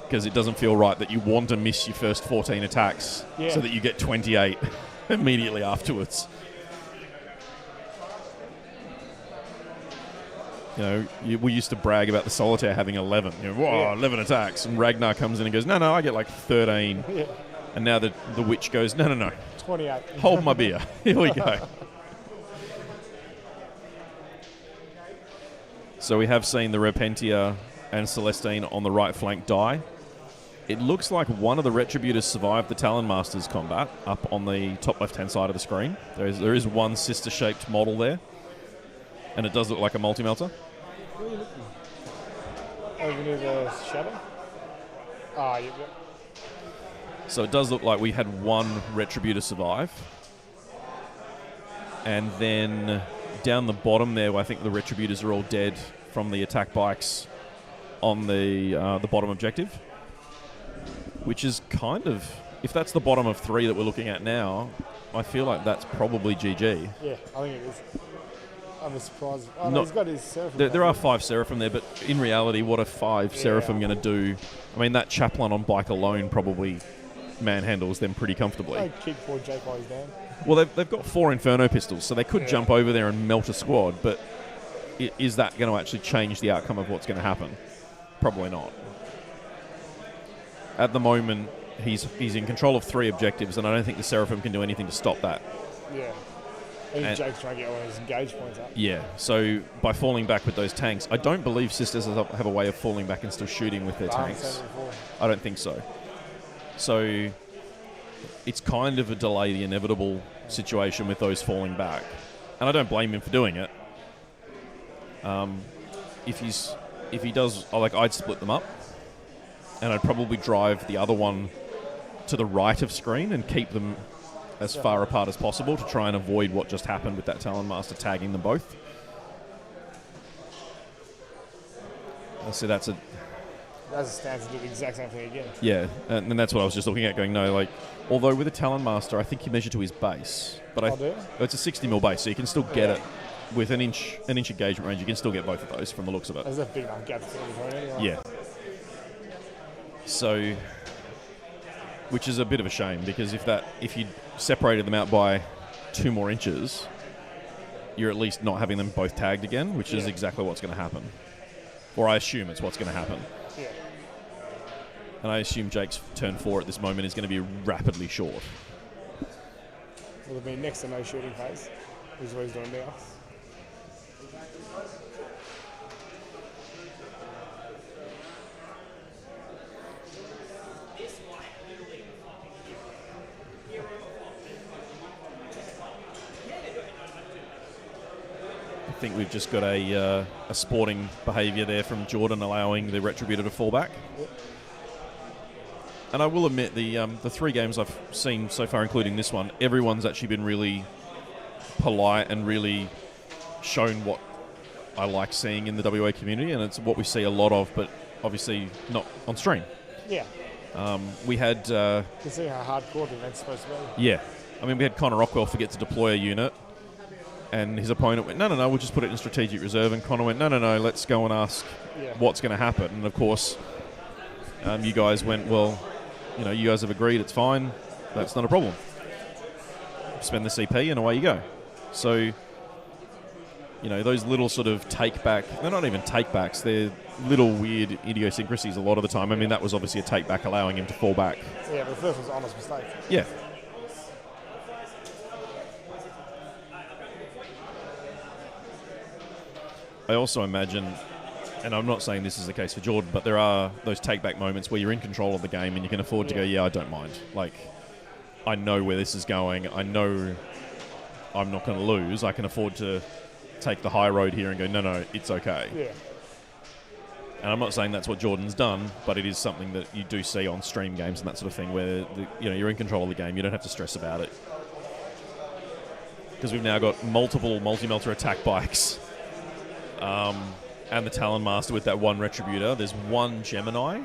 because it doesn't feel right that you want to miss your first 14 attacks so that you get 28 immediately afterwards. You know, we used to brag about the Solitaire having 11. You know, whoa, 11 attacks. And Ragnar comes in and goes, no, I get like 13. Yeah. And now the Witch goes, no. 28. Hold my beer. Here we go. So we have seen the Repentia and Celestine on the right flank die. It looks like one of the Retributors survived the Talon Masters combat up on the top left-hand side of the screen. There is one sister-shaped model there. And it does look like a multi-melter. Where are you looking? Over near the shadow? Ah, yeah. So it does look like we had one Retributor survive. And then down the bottom there, I think the Retributors are all dead from the attack bikes on the bottom objective. Which is kind of, if that's the bottom of 3 that we're looking at now, I feel like that's probably GG. Yeah, I think it is. I'm surprised. Oh, no, he's got his Seraphim. There are 5 Seraphim there, but in reality, what are 5 Seraphim going to do? I mean, that Chaplain on bike alone probably manhandles them pretty comfortably. I'd kick poor Jake while he's down. Well, they've got 4 Inferno pistols, so they could jump over there and melt a squad, but is that going to actually change the outcome of what's going to happen? Probably not. At the moment, he's in control of 3 objectives, and I don't think the Seraphim can do anything to stop that. Yeah. I think Jake's trying to get one of his engage points up. Yeah, so by falling back with those tanks, I don't believe Sisters have a way of falling back and still shooting with their tanks. I don't think so. So it's kind of a delay the inevitable situation with those falling back. And I don't blame him for doing it. If he does, I'd split them up. And I'd probably drive the other one to the right of screen and keep them as far apart as possible to try and avoid what just happened with that Talon Master tagging them both. So that's a stance to do the exact same thing again. Yeah, and that's what I was just looking at, going, no, like, although with a Talon Master, I think you measure to his base. But it's a 60 mil base, so you can still get it with an inch engagement range. You can still get both of those from the looks of it. There's a big enough gap between anyway. Yeah. So, which is a bit of a shame, because if you separated them out by 2 more inches, you're at least not having them both tagged again, which is exactly what's going to happen. Or I assume it's what's going to happen. Yeah. And I assume Jake's turn 4 at this moment is going to be rapidly short. Will it be next to no shooting phase, which is what he's doing now. I think we've just got a sporting behaviour there from Jordan, allowing the Retributor to fall back. Yep. And I will admit, the 3 games I've seen so far, including this one, everyone's actually been really polite and really shown what I like seeing in the WA community, and it's what we see a lot of, but obviously not on stream. Yeah. We had... you can see how hardcore the event's supposed to be. Yeah. I mean, we had Connor Rockwell forget to deploy a unit, and his opponent went, no, we'll just put it in strategic reserve. And Connor went, no, let's go and ask what's going to happen. And, of course, you guys went, well, you guys have agreed, it's fine. That's not a problem. Spend the CP and away you go. So, those little sort of take-back, they're not even take-backs, they're little weird idiosyncrasies a lot of the time. I mean, that was obviously a take-back, allowing him to fall back. Yeah, but the first was an honest mistake. Yeah. I also imagine, and I'm not saying this is the case for Jordan, but there are those take-back moments where you're in control of the game and you can afford to go, I don't mind. Like, I know where this is going. I know I'm not going to lose. I can afford to take the high road here and go, no, it's okay. Yeah. And I'm not saying that's what Jordan's done, but it is something that you do see on stream games and that sort of thing, where you're in control of the game. You don't have to stress about it. Because we've now got multiple multi-melter attack bikes. And the Talon Master with that one Retributor. There's one Gemini,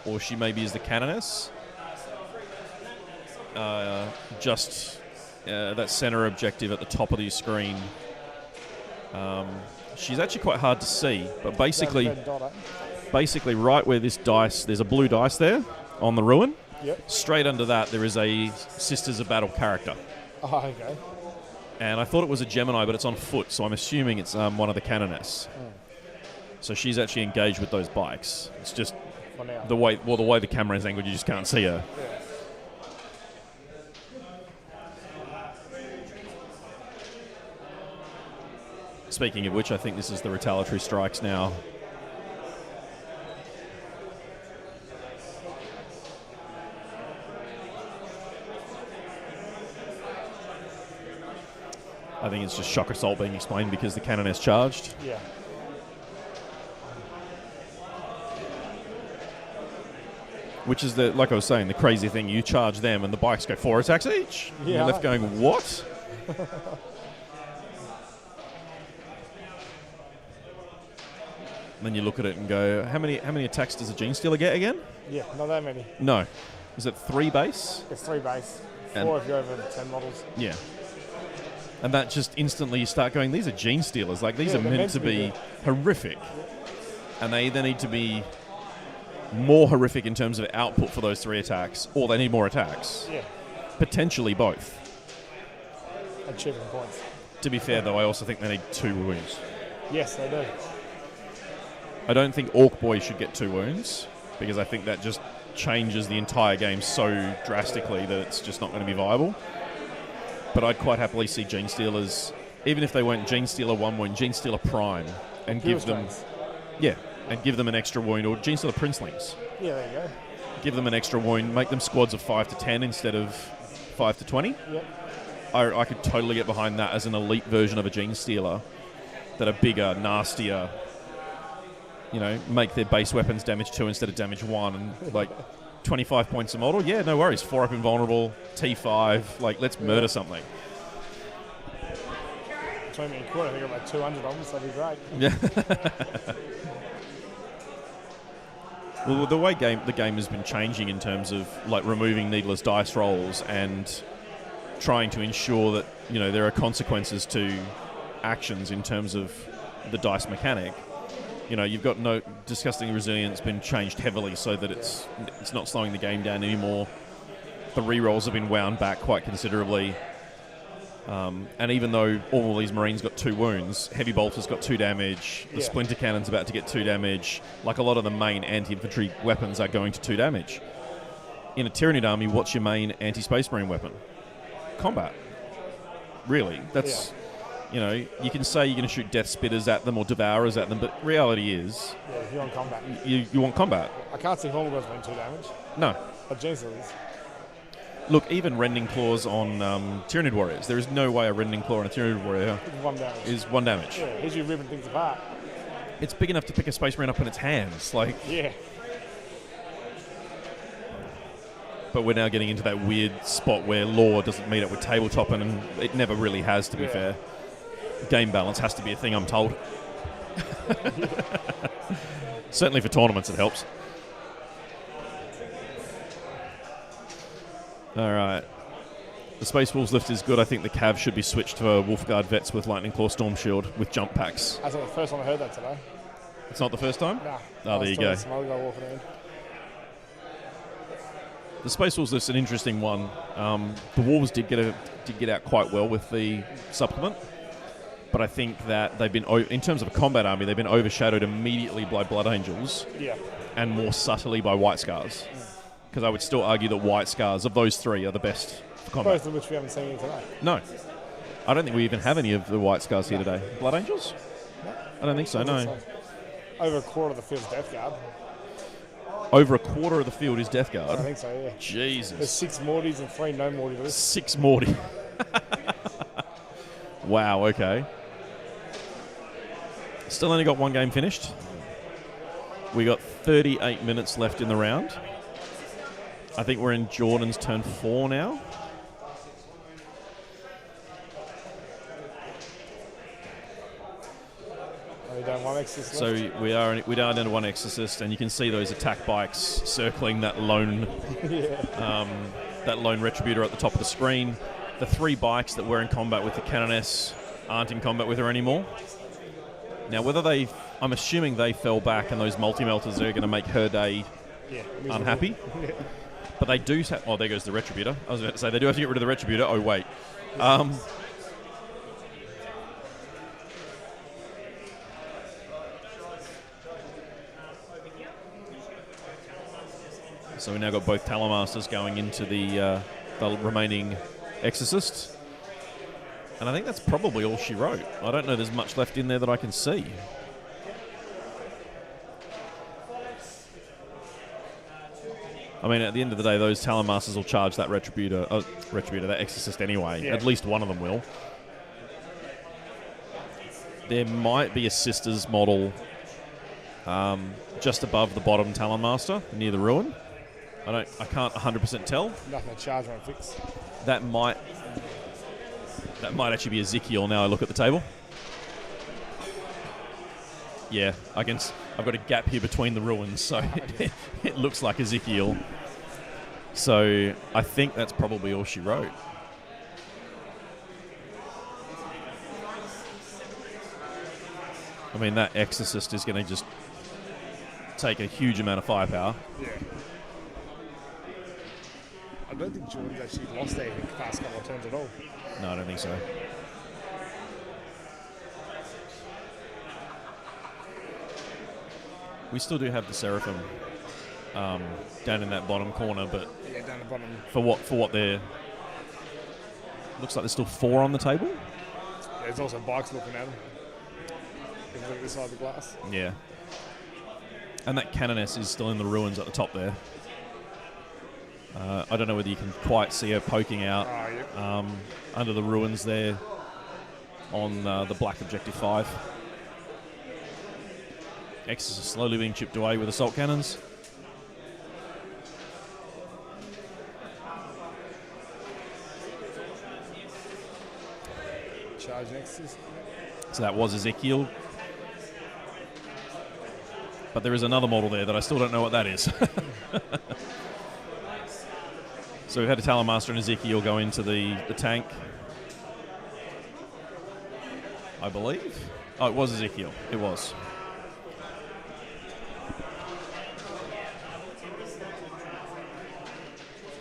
or she maybe is the Canoness. That center objective at the top of the screen. She's actually quite hard to see, but basically right where this dice, there's a blue dice there on the ruin. Yep. Straight under that, there is a Sisters of Battle character. Oh, okay. And I thought it was a Gemini, but it's on foot, so I'm assuming it's one of the Canoness. So she's actually engaged with those bikes. It's just the way the camera is angled, you just can't see her. Yeah. Speaking of which, I think this is the retaliatory strikes now. I think it's just shock assault being explained because the cannon is charged. Yeah. Which is, like I was saying, the crazy thing. You charge them and the bikes go 4 attacks each. Yeah. You're left going, what? And then you look at it and go, how many attacks does a Gene Stealer get again? Yeah, not that many. No. Is it 3 base? It's 3 base. 4 And- if you're over 10 models. Yeah. And that just instantly you start going, these are Gene Stealers. Like, these Yeah, are they're meant to be horrific. And they either need to be more horrific in terms of output for those 3 attacks, or they need more attacks. Yeah. Potentially both. And chipping points. To be fair, though, I also think they need 2 wounds. Yes, they do. I don't think Orc Boy should get 2 wounds, because I think that just changes the entire game so drastically that it's just not going to be viable. But I'd quite happily see Gene Stealers, even if they went Gene Stealer 1 wound, Gene Stealer Prime, and give them... Yeah, and give them an extra wound, or Gene Stealer Princelings. Yeah, there you go. Give them an extra wound, make them squads of 5 to 10 instead of 5 to 20. Yep. I could totally get behind that as an elite version of a Gene Stealer that are bigger, nastier, make their base weapons damage 2 instead of damage 1, and 25 points a model. Yeah, no worries. 4 up invulnerable, T5. Like, let's murder something. Between me and Court, I think I've got 200 of them, so that'd be great. Yeah. Well, the way the game has been changing in terms of like removing needless dice rolls and trying to ensure that there are consequences to actions in terms of the dice mechanic. You've got no disgusting resilience been changed heavily so that it's not slowing the game down anymore. The rerolls have been wound back quite considerably. And even though all these Marines got 2 wounds, Heavy Bolter's got 2 damage, the Splinter Cannon's about to get 2 damage, like a lot of the main anti-infantry weapons are going to 2 damage. In a Tyranid army, what's your main anti-Space Marine weapon? Combat. Really. That's, you can say you're going to shoot Death Spitters at them or Devourers at them, but reality is... Yeah, you want combat. You want combat. I can't see Hornblows doing 2 damage. No. But Gensil is. Look, even Rending Claws on Tyranid Warriors. There is no way a Rending Claw on a Tyranid Warrior is 1 damage. Yeah, here's you ripping things apart. It's big enough to pick a Space Marine up in its hands. Like, yeah. But we're now getting into that weird spot where lore doesn't meet up with tabletop, and it never really has, to be fair. Game balance has to be a thing, I'm told. Certainly for tournaments it helps. All right. The Space Wolves lift is good. I think the Cav should be switched for Wolfguard vets with Lightning Claw Storm Shield with jump packs. That's not the first time I heard that today. It's not the first time? Nah. Oh, there you go. Some other guy walking in. The Space Wolves lift's an interesting one. The Wolves did get out quite well with the supplement, but I think that they've been, in terms of a combat army, they've been overshadowed immediately by Blood Angels and more subtly by White Scars. Because I would still argue that White Scars, of those 3, are the best for combat. Both of which we haven't seen here today. No. I don't think we even have any of the White Scars here today. Blood Angels? No. I don't think so, no. Over a quarter of the field's Death Guard. Over a quarter of the field is Death Guard? I think so, yeah. Jesus. There's 6 Mortys and 3 no Morty lists. 6 Morty. Wow, okay. Still only got 1 game finished. We got 38 minutes left in the round. I think we're in Jordan's turn 4 now. Are we done 1 exorcist So left? we are down to 1 exorcist, and you can see those attack bikes circling that lone that lone retributor at the top of the screen. The 3 bikes that were in combat with the Canoness aren't in combat with her anymore. Now, I'm assuming they fell back, and those multi-melters are going to make her day unhappy. But they do... Oh, there goes the Retributor. I was about to say, they do have to get rid of the Retributor. Oh, wait. So we now got both Talonmasters going into the remaining Exorcist. And I think that's probably all she wrote. I don't know there's much left in there that I can see. I mean, at the end of the day, those Talonmasters will charge that Retributor, that Exorcist anyway. Yeah. At least one of them will. There might be a Sisters model just above the bottom Talonmaster, near the ruin. I can't 100% tell. Nothing to charge won't fix. That might actually be Ezekiel now I look at the table. Yeah, I've got a gap here between the ruins, so it looks like Ezekiel. So I think that's probably all she wrote. I mean, that Exorcist is going to just take a huge amount of firepower. Yeah. I don't think Jordan's actually lost anything the past couple of turns at all. No, I don't think so. We still do have the Seraphim down in that bottom corner, but Yeah, down the bottom. for what they're... Looks like there's still 4 on the table. There's also bikes looking at them. If you look at this side of the glass. Yeah. And that Canoness is still in the ruins at the top there. I don't know whether you can quite see her poking out under the ruins there on the black Objective 5. Exorcist slowly being chipped away with assault cannons. Charge Nexus. So that was Ezekiel. But there is another model there that I still don't know what that is. So we've had a Talon Master and Ezekiel go into the tank, I believe. Oh, it was Ezekiel. It was.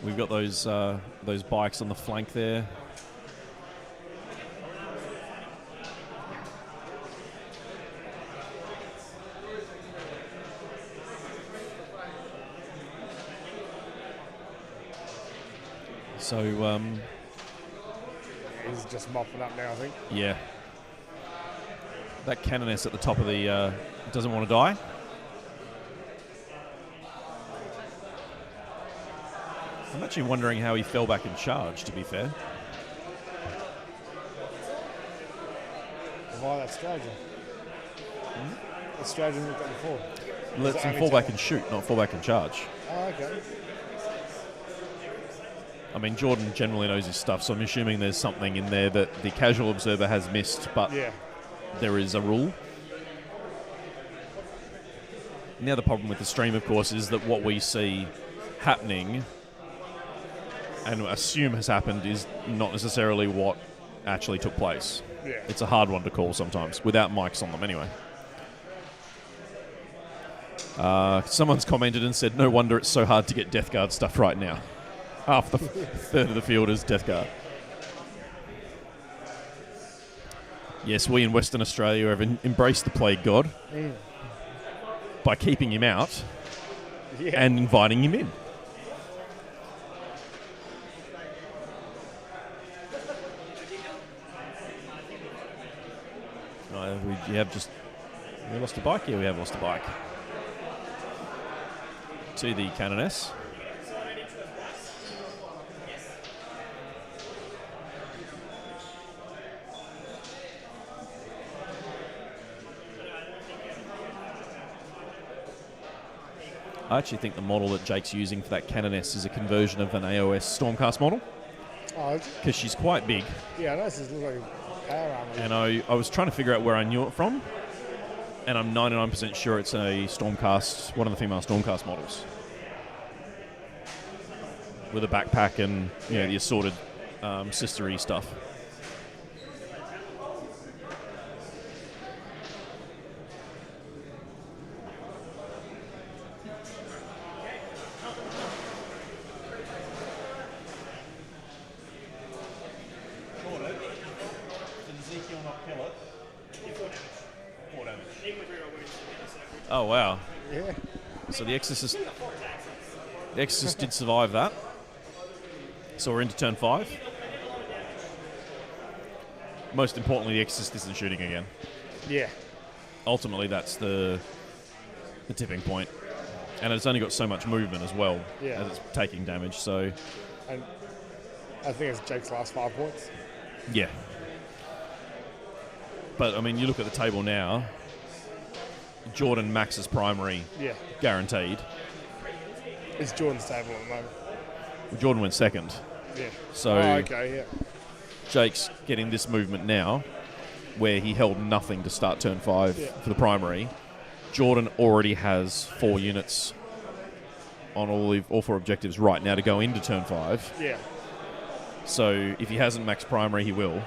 We've got those bikes on the flank there. So, He's just mopping up now, I think. yeah. That Canoness at the top of the doesn't want to die. I'm actually wondering how he fell back in charge, to be fair. Why that Stranger? The Stranger looked at before. Lets him fall back and shoot, not fall back in charge. Oh, okay. I mean, Jordan generally knows his stuff, so I'm assuming there's something in there that the casual observer has missed, but Yeah. there is a rule. And the other problem with the stream, of course, is that what we see happening and assume has happened is not necessarily what actually took place. Yeah. It's a hard one to call sometimes, without mics on them anyway. Someone's commented and said, no wonder it's so hard to get Death Guard stuff right now. Half the third of the field is Death Guard. Yes, we in Western Australia have embraced the Plague God by keeping him out and inviting him in. We lost a bike? Yeah, we have lost a bike. To the Canoness. I actually think the model that Jake's using for that Canoness is a conversion of an AOS Stormcast model. Oh, Because she's quite big. yeah, this looks like a power armor. And I was trying to figure out where I knew it from. And I'm 99% sure it's a Stormcast, one of the female Stormcast models. With a backpack and the assorted sistery stuff. Oh wow! Yeah. So the Exorcist did survive that. So we're into turn 5. Most importantly, the Exorcist isn't shooting again. Yeah. Ultimately, that's the tipping point, and it's only got so much movement as well as it's taking damage. So, And I think it's Jake's last 5 points. yeah. But I mean, you look at the table now. Jordan maxes primary, Yeah. guaranteed. It's Jordan's table at the moment. Jordan went second. Yeah. So Okay, yeah. Jake's getting this movement now where he held nothing to start turn 5 for the primary. Jordan already has 4 units on all 4 objectives right now to go into turn 5. Yeah. So if he hasn't maxed primary, he will.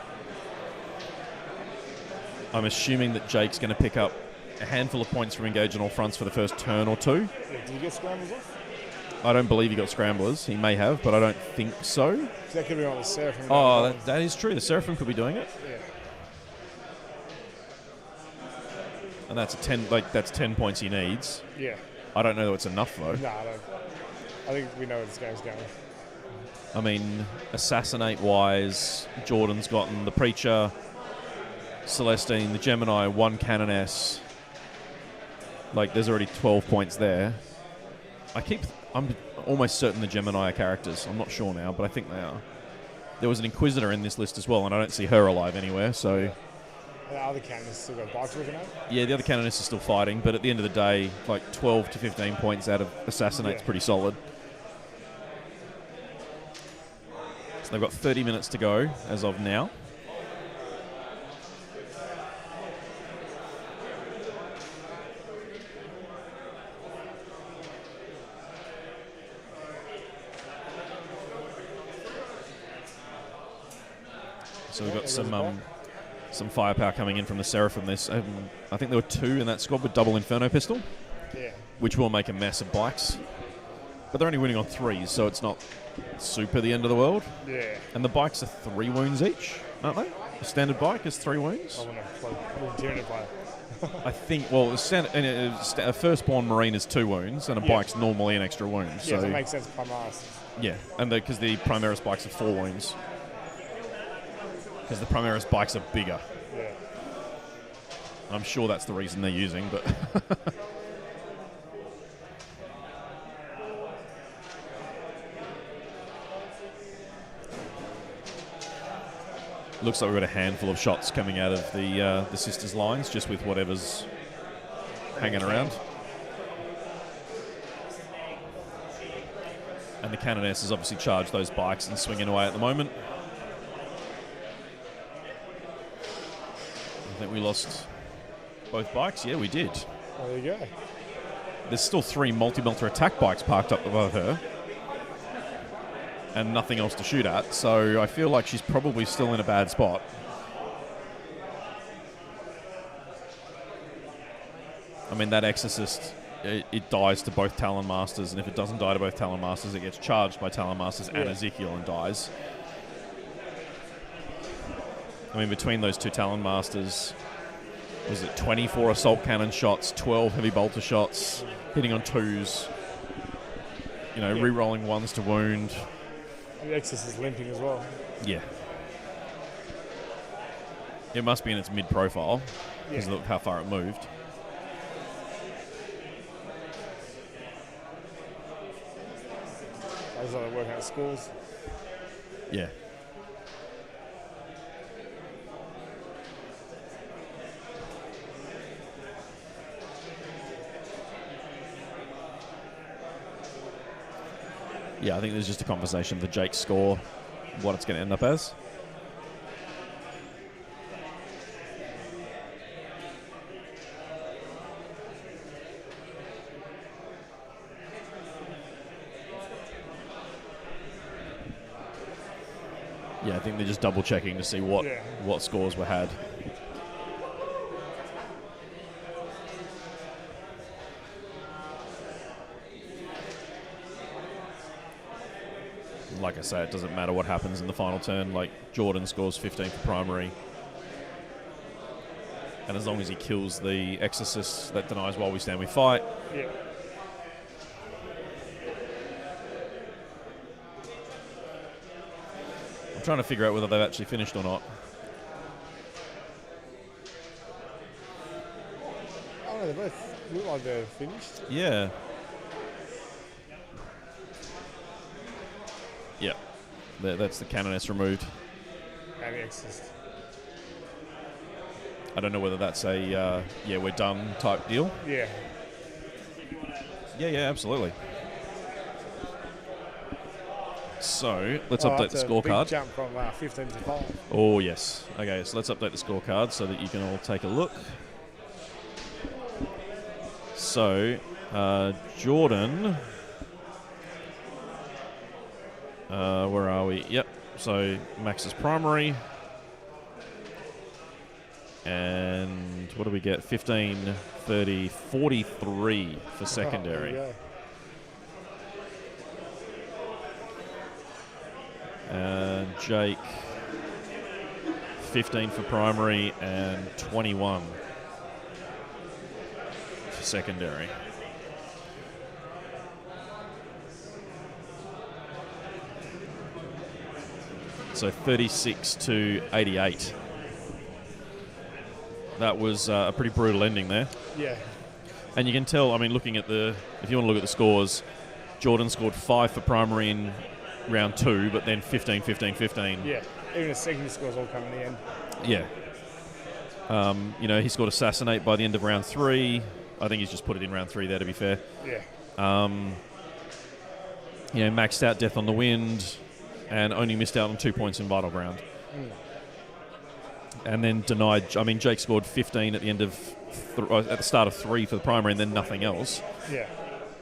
I'm assuming that Jake's going to pick up a handful of points from engage on all fronts for the first turn or 2. Yeah. Did you get scrambles off? I don't believe he got scramblers. He may have, but I don't think so. 'Cause that could be on the Seraphim. Oh, that is true. The Seraphim could be doing it. Yeah. And that's 10 points he needs. Yeah. I don't know that it's enough, though. No, I don't. I think we know where this game's going. I mean, assassinate-wise, Jordan's gotten the Preacher, Celestine, the Gemini, 1 Canoness. Like, there's already 12 points there. I'm almost certain the Gemini are characters. I'm not sure now, but I think they are. There was an Inquisitor in this list as well, and I don't see her alive anywhere, so... The other cannons still got bikes working out. Yeah, the other Canoness is still fighting, but at the end of the day, like 12 to 15 points out of Assassinate's pretty solid. So they've got 30 minutes to go as of now. So we've got there's a bike. some firepower coming in from the Seraphim. There's, I think there were 2 in that squad with double Inferno pistol, Yeah. which will make a mess of bikes. But they're only winning on 3s, so it's not super the end of the world. Yeah. And the bikes are 3 wounds each, aren't they? The standard bike is 3 wounds. I want to play Tyranid player. I think, well, a firstborn Marine is 2 wounds, and a bike's normally an extra wound. Yeah, So that makes sense for Primaris. yeah, and because the Primaris bikes are 4 wounds. Because the Primaris bikes are bigger. Yeah. I'm sure that's the reason they're using, but... Looks like we've got a handful of shots coming out of the Sisters lines, just with whatever's hanging around. And the Canoness has obviously charged those bikes and swinging away at the moment. I think we lost both bikes. Yeah, we did. There you go. There's still 3 multi-melter attack bikes parked up above her. And nothing else to shoot at, so I feel like she's probably still in a bad spot. I mean, that Exorcist, it dies to both Talon Masters, and if it doesn't die to both Talon Masters, it gets charged by Talon Masters and Ezekiel and dies. I mean, between those 2 Talon Masters, was it 24 assault cannon shots, 12 heavy bolter shots, hitting on 2s, you know, re-rolling 1s to wound. The Exodus is limping as well. Yeah. It must be in its mid-profile, because Yeah. look how far it moved. Those are working out schools. Yeah. Yeah, I think there's just a conversation for Jake's score, what it's going to end up as. Yeah, I think they're just double checking to see what scores were had. Like I say, it doesn't matter what happens in the final turn. Like, Jordan scores 15 for primary. And as long as he kills the Exorcist, that denies while we stand, we fight. Yeah. I'm trying to figure out whether they've actually finished or not. Oh, no, they both look like they're finished. Yeah. Yeah. That's the Canoness removed. And the Exorcist. I don't know whether that's a, yeah, we're done type deal. Yeah. Yeah, absolutely. So, let's Oh, update that's the a big scorecard. jump from 15 to 5. Oh, yes. Okay, so let's update the scorecard so that you can all take a look. So, Jordan... where are we? Yep. So, Max is primary. And what do we get? 15, 30, 43 for secondary. There you And Jake, 15 for primary and 21 for secondary. So 36 to 88. That was a pretty brutal ending there. Yeah. And you can tell, I mean, looking at if you want to look at the scores, Jordan scored 5 for primary in round 2, but then 15, 15, 15. Yeah. Even the secondary scores all come in the end. Yeah. You know, he scored Assassinate by the end of round 3. I think he's just put it in round 3 there, to be fair. Yeah. You know, maxed out Death on the Wind and only missed out on 2 points in Vital Ground. And then denied, I mean, Jake scored 15 at the end of, at the start of 3 for the primary and then nothing else. Yeah.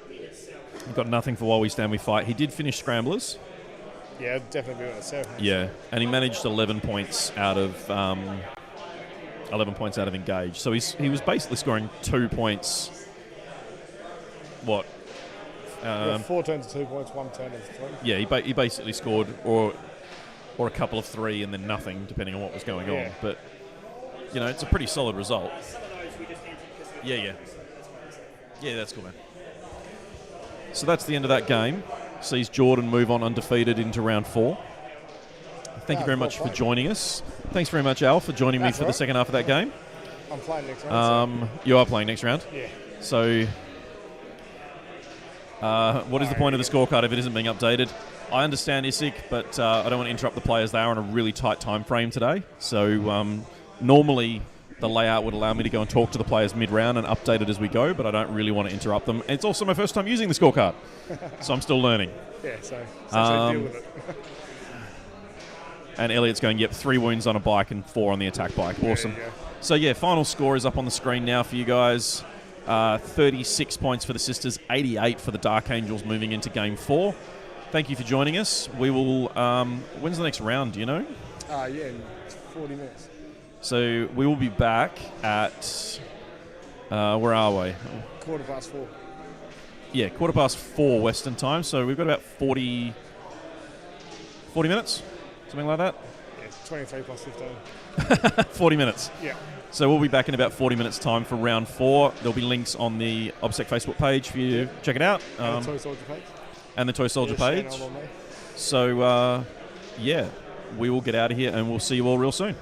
He got nothing for While We Stand, We Fight. He did finish Scramblers. Yeah, I'd definitely be on a 7. Yeah, and he managed 11 points out of engage. So he was basically scoring 2 points. What? 4 turns to 2 points, 1 turn to 3. Yeah, he basically scored or a couple of 3 and then nothing, depending on what was going on. Yeah. But it's a pretty solid result. Some of those we just entered because of the Yeah. Yeah, that's cool, man. So that's the end of that game. Sees Jordan move on undefeated into round 4. Thank you very much for joining us. Thanks very much, Al, for joining me That's for all the right. second half of that game. I'm playing next round. You are playing next round. So, yeah. So, what is the point of the scorecard if it isn't being updated? I understand, Isik, but I don't want to interrupt the players. They are on a really tight time frame today. So, normally the layout would allow me to go and talk to the players mid-round and update it as we go, but I don't really want to interrupt them. And it's also my first time using the scorecard, so I'm still learning. Yeah, so essentially deal with it. And Elliot's going, 3 wounds on a bike and 4 on the attack bike. Awesome. There you go. So, yeah, final score is up on the screen now for you guys. 36 points for the Sisters, 88 for the Dark Angels moving into Game 4. Thank you for joining us. We will... when's the next round, do you know? Yeah, in 40 minutes. So, we will be back at... where are we? 4:15. Yeah, 4:15 Western time. So, we've got about 40 minutes? Something like that? Yeah, 23 plus 15. 40 minutes. Yeah. So we'll be back in about 40 minutes' time for round 4. There'll be links on the OBSEC Facebook page for you to check it out. And the Toy Soldier page. And the Toy Soldier Yeah, page. Shane, I'm on there. So, yeah, we will get out of here and we'll see you all real soon.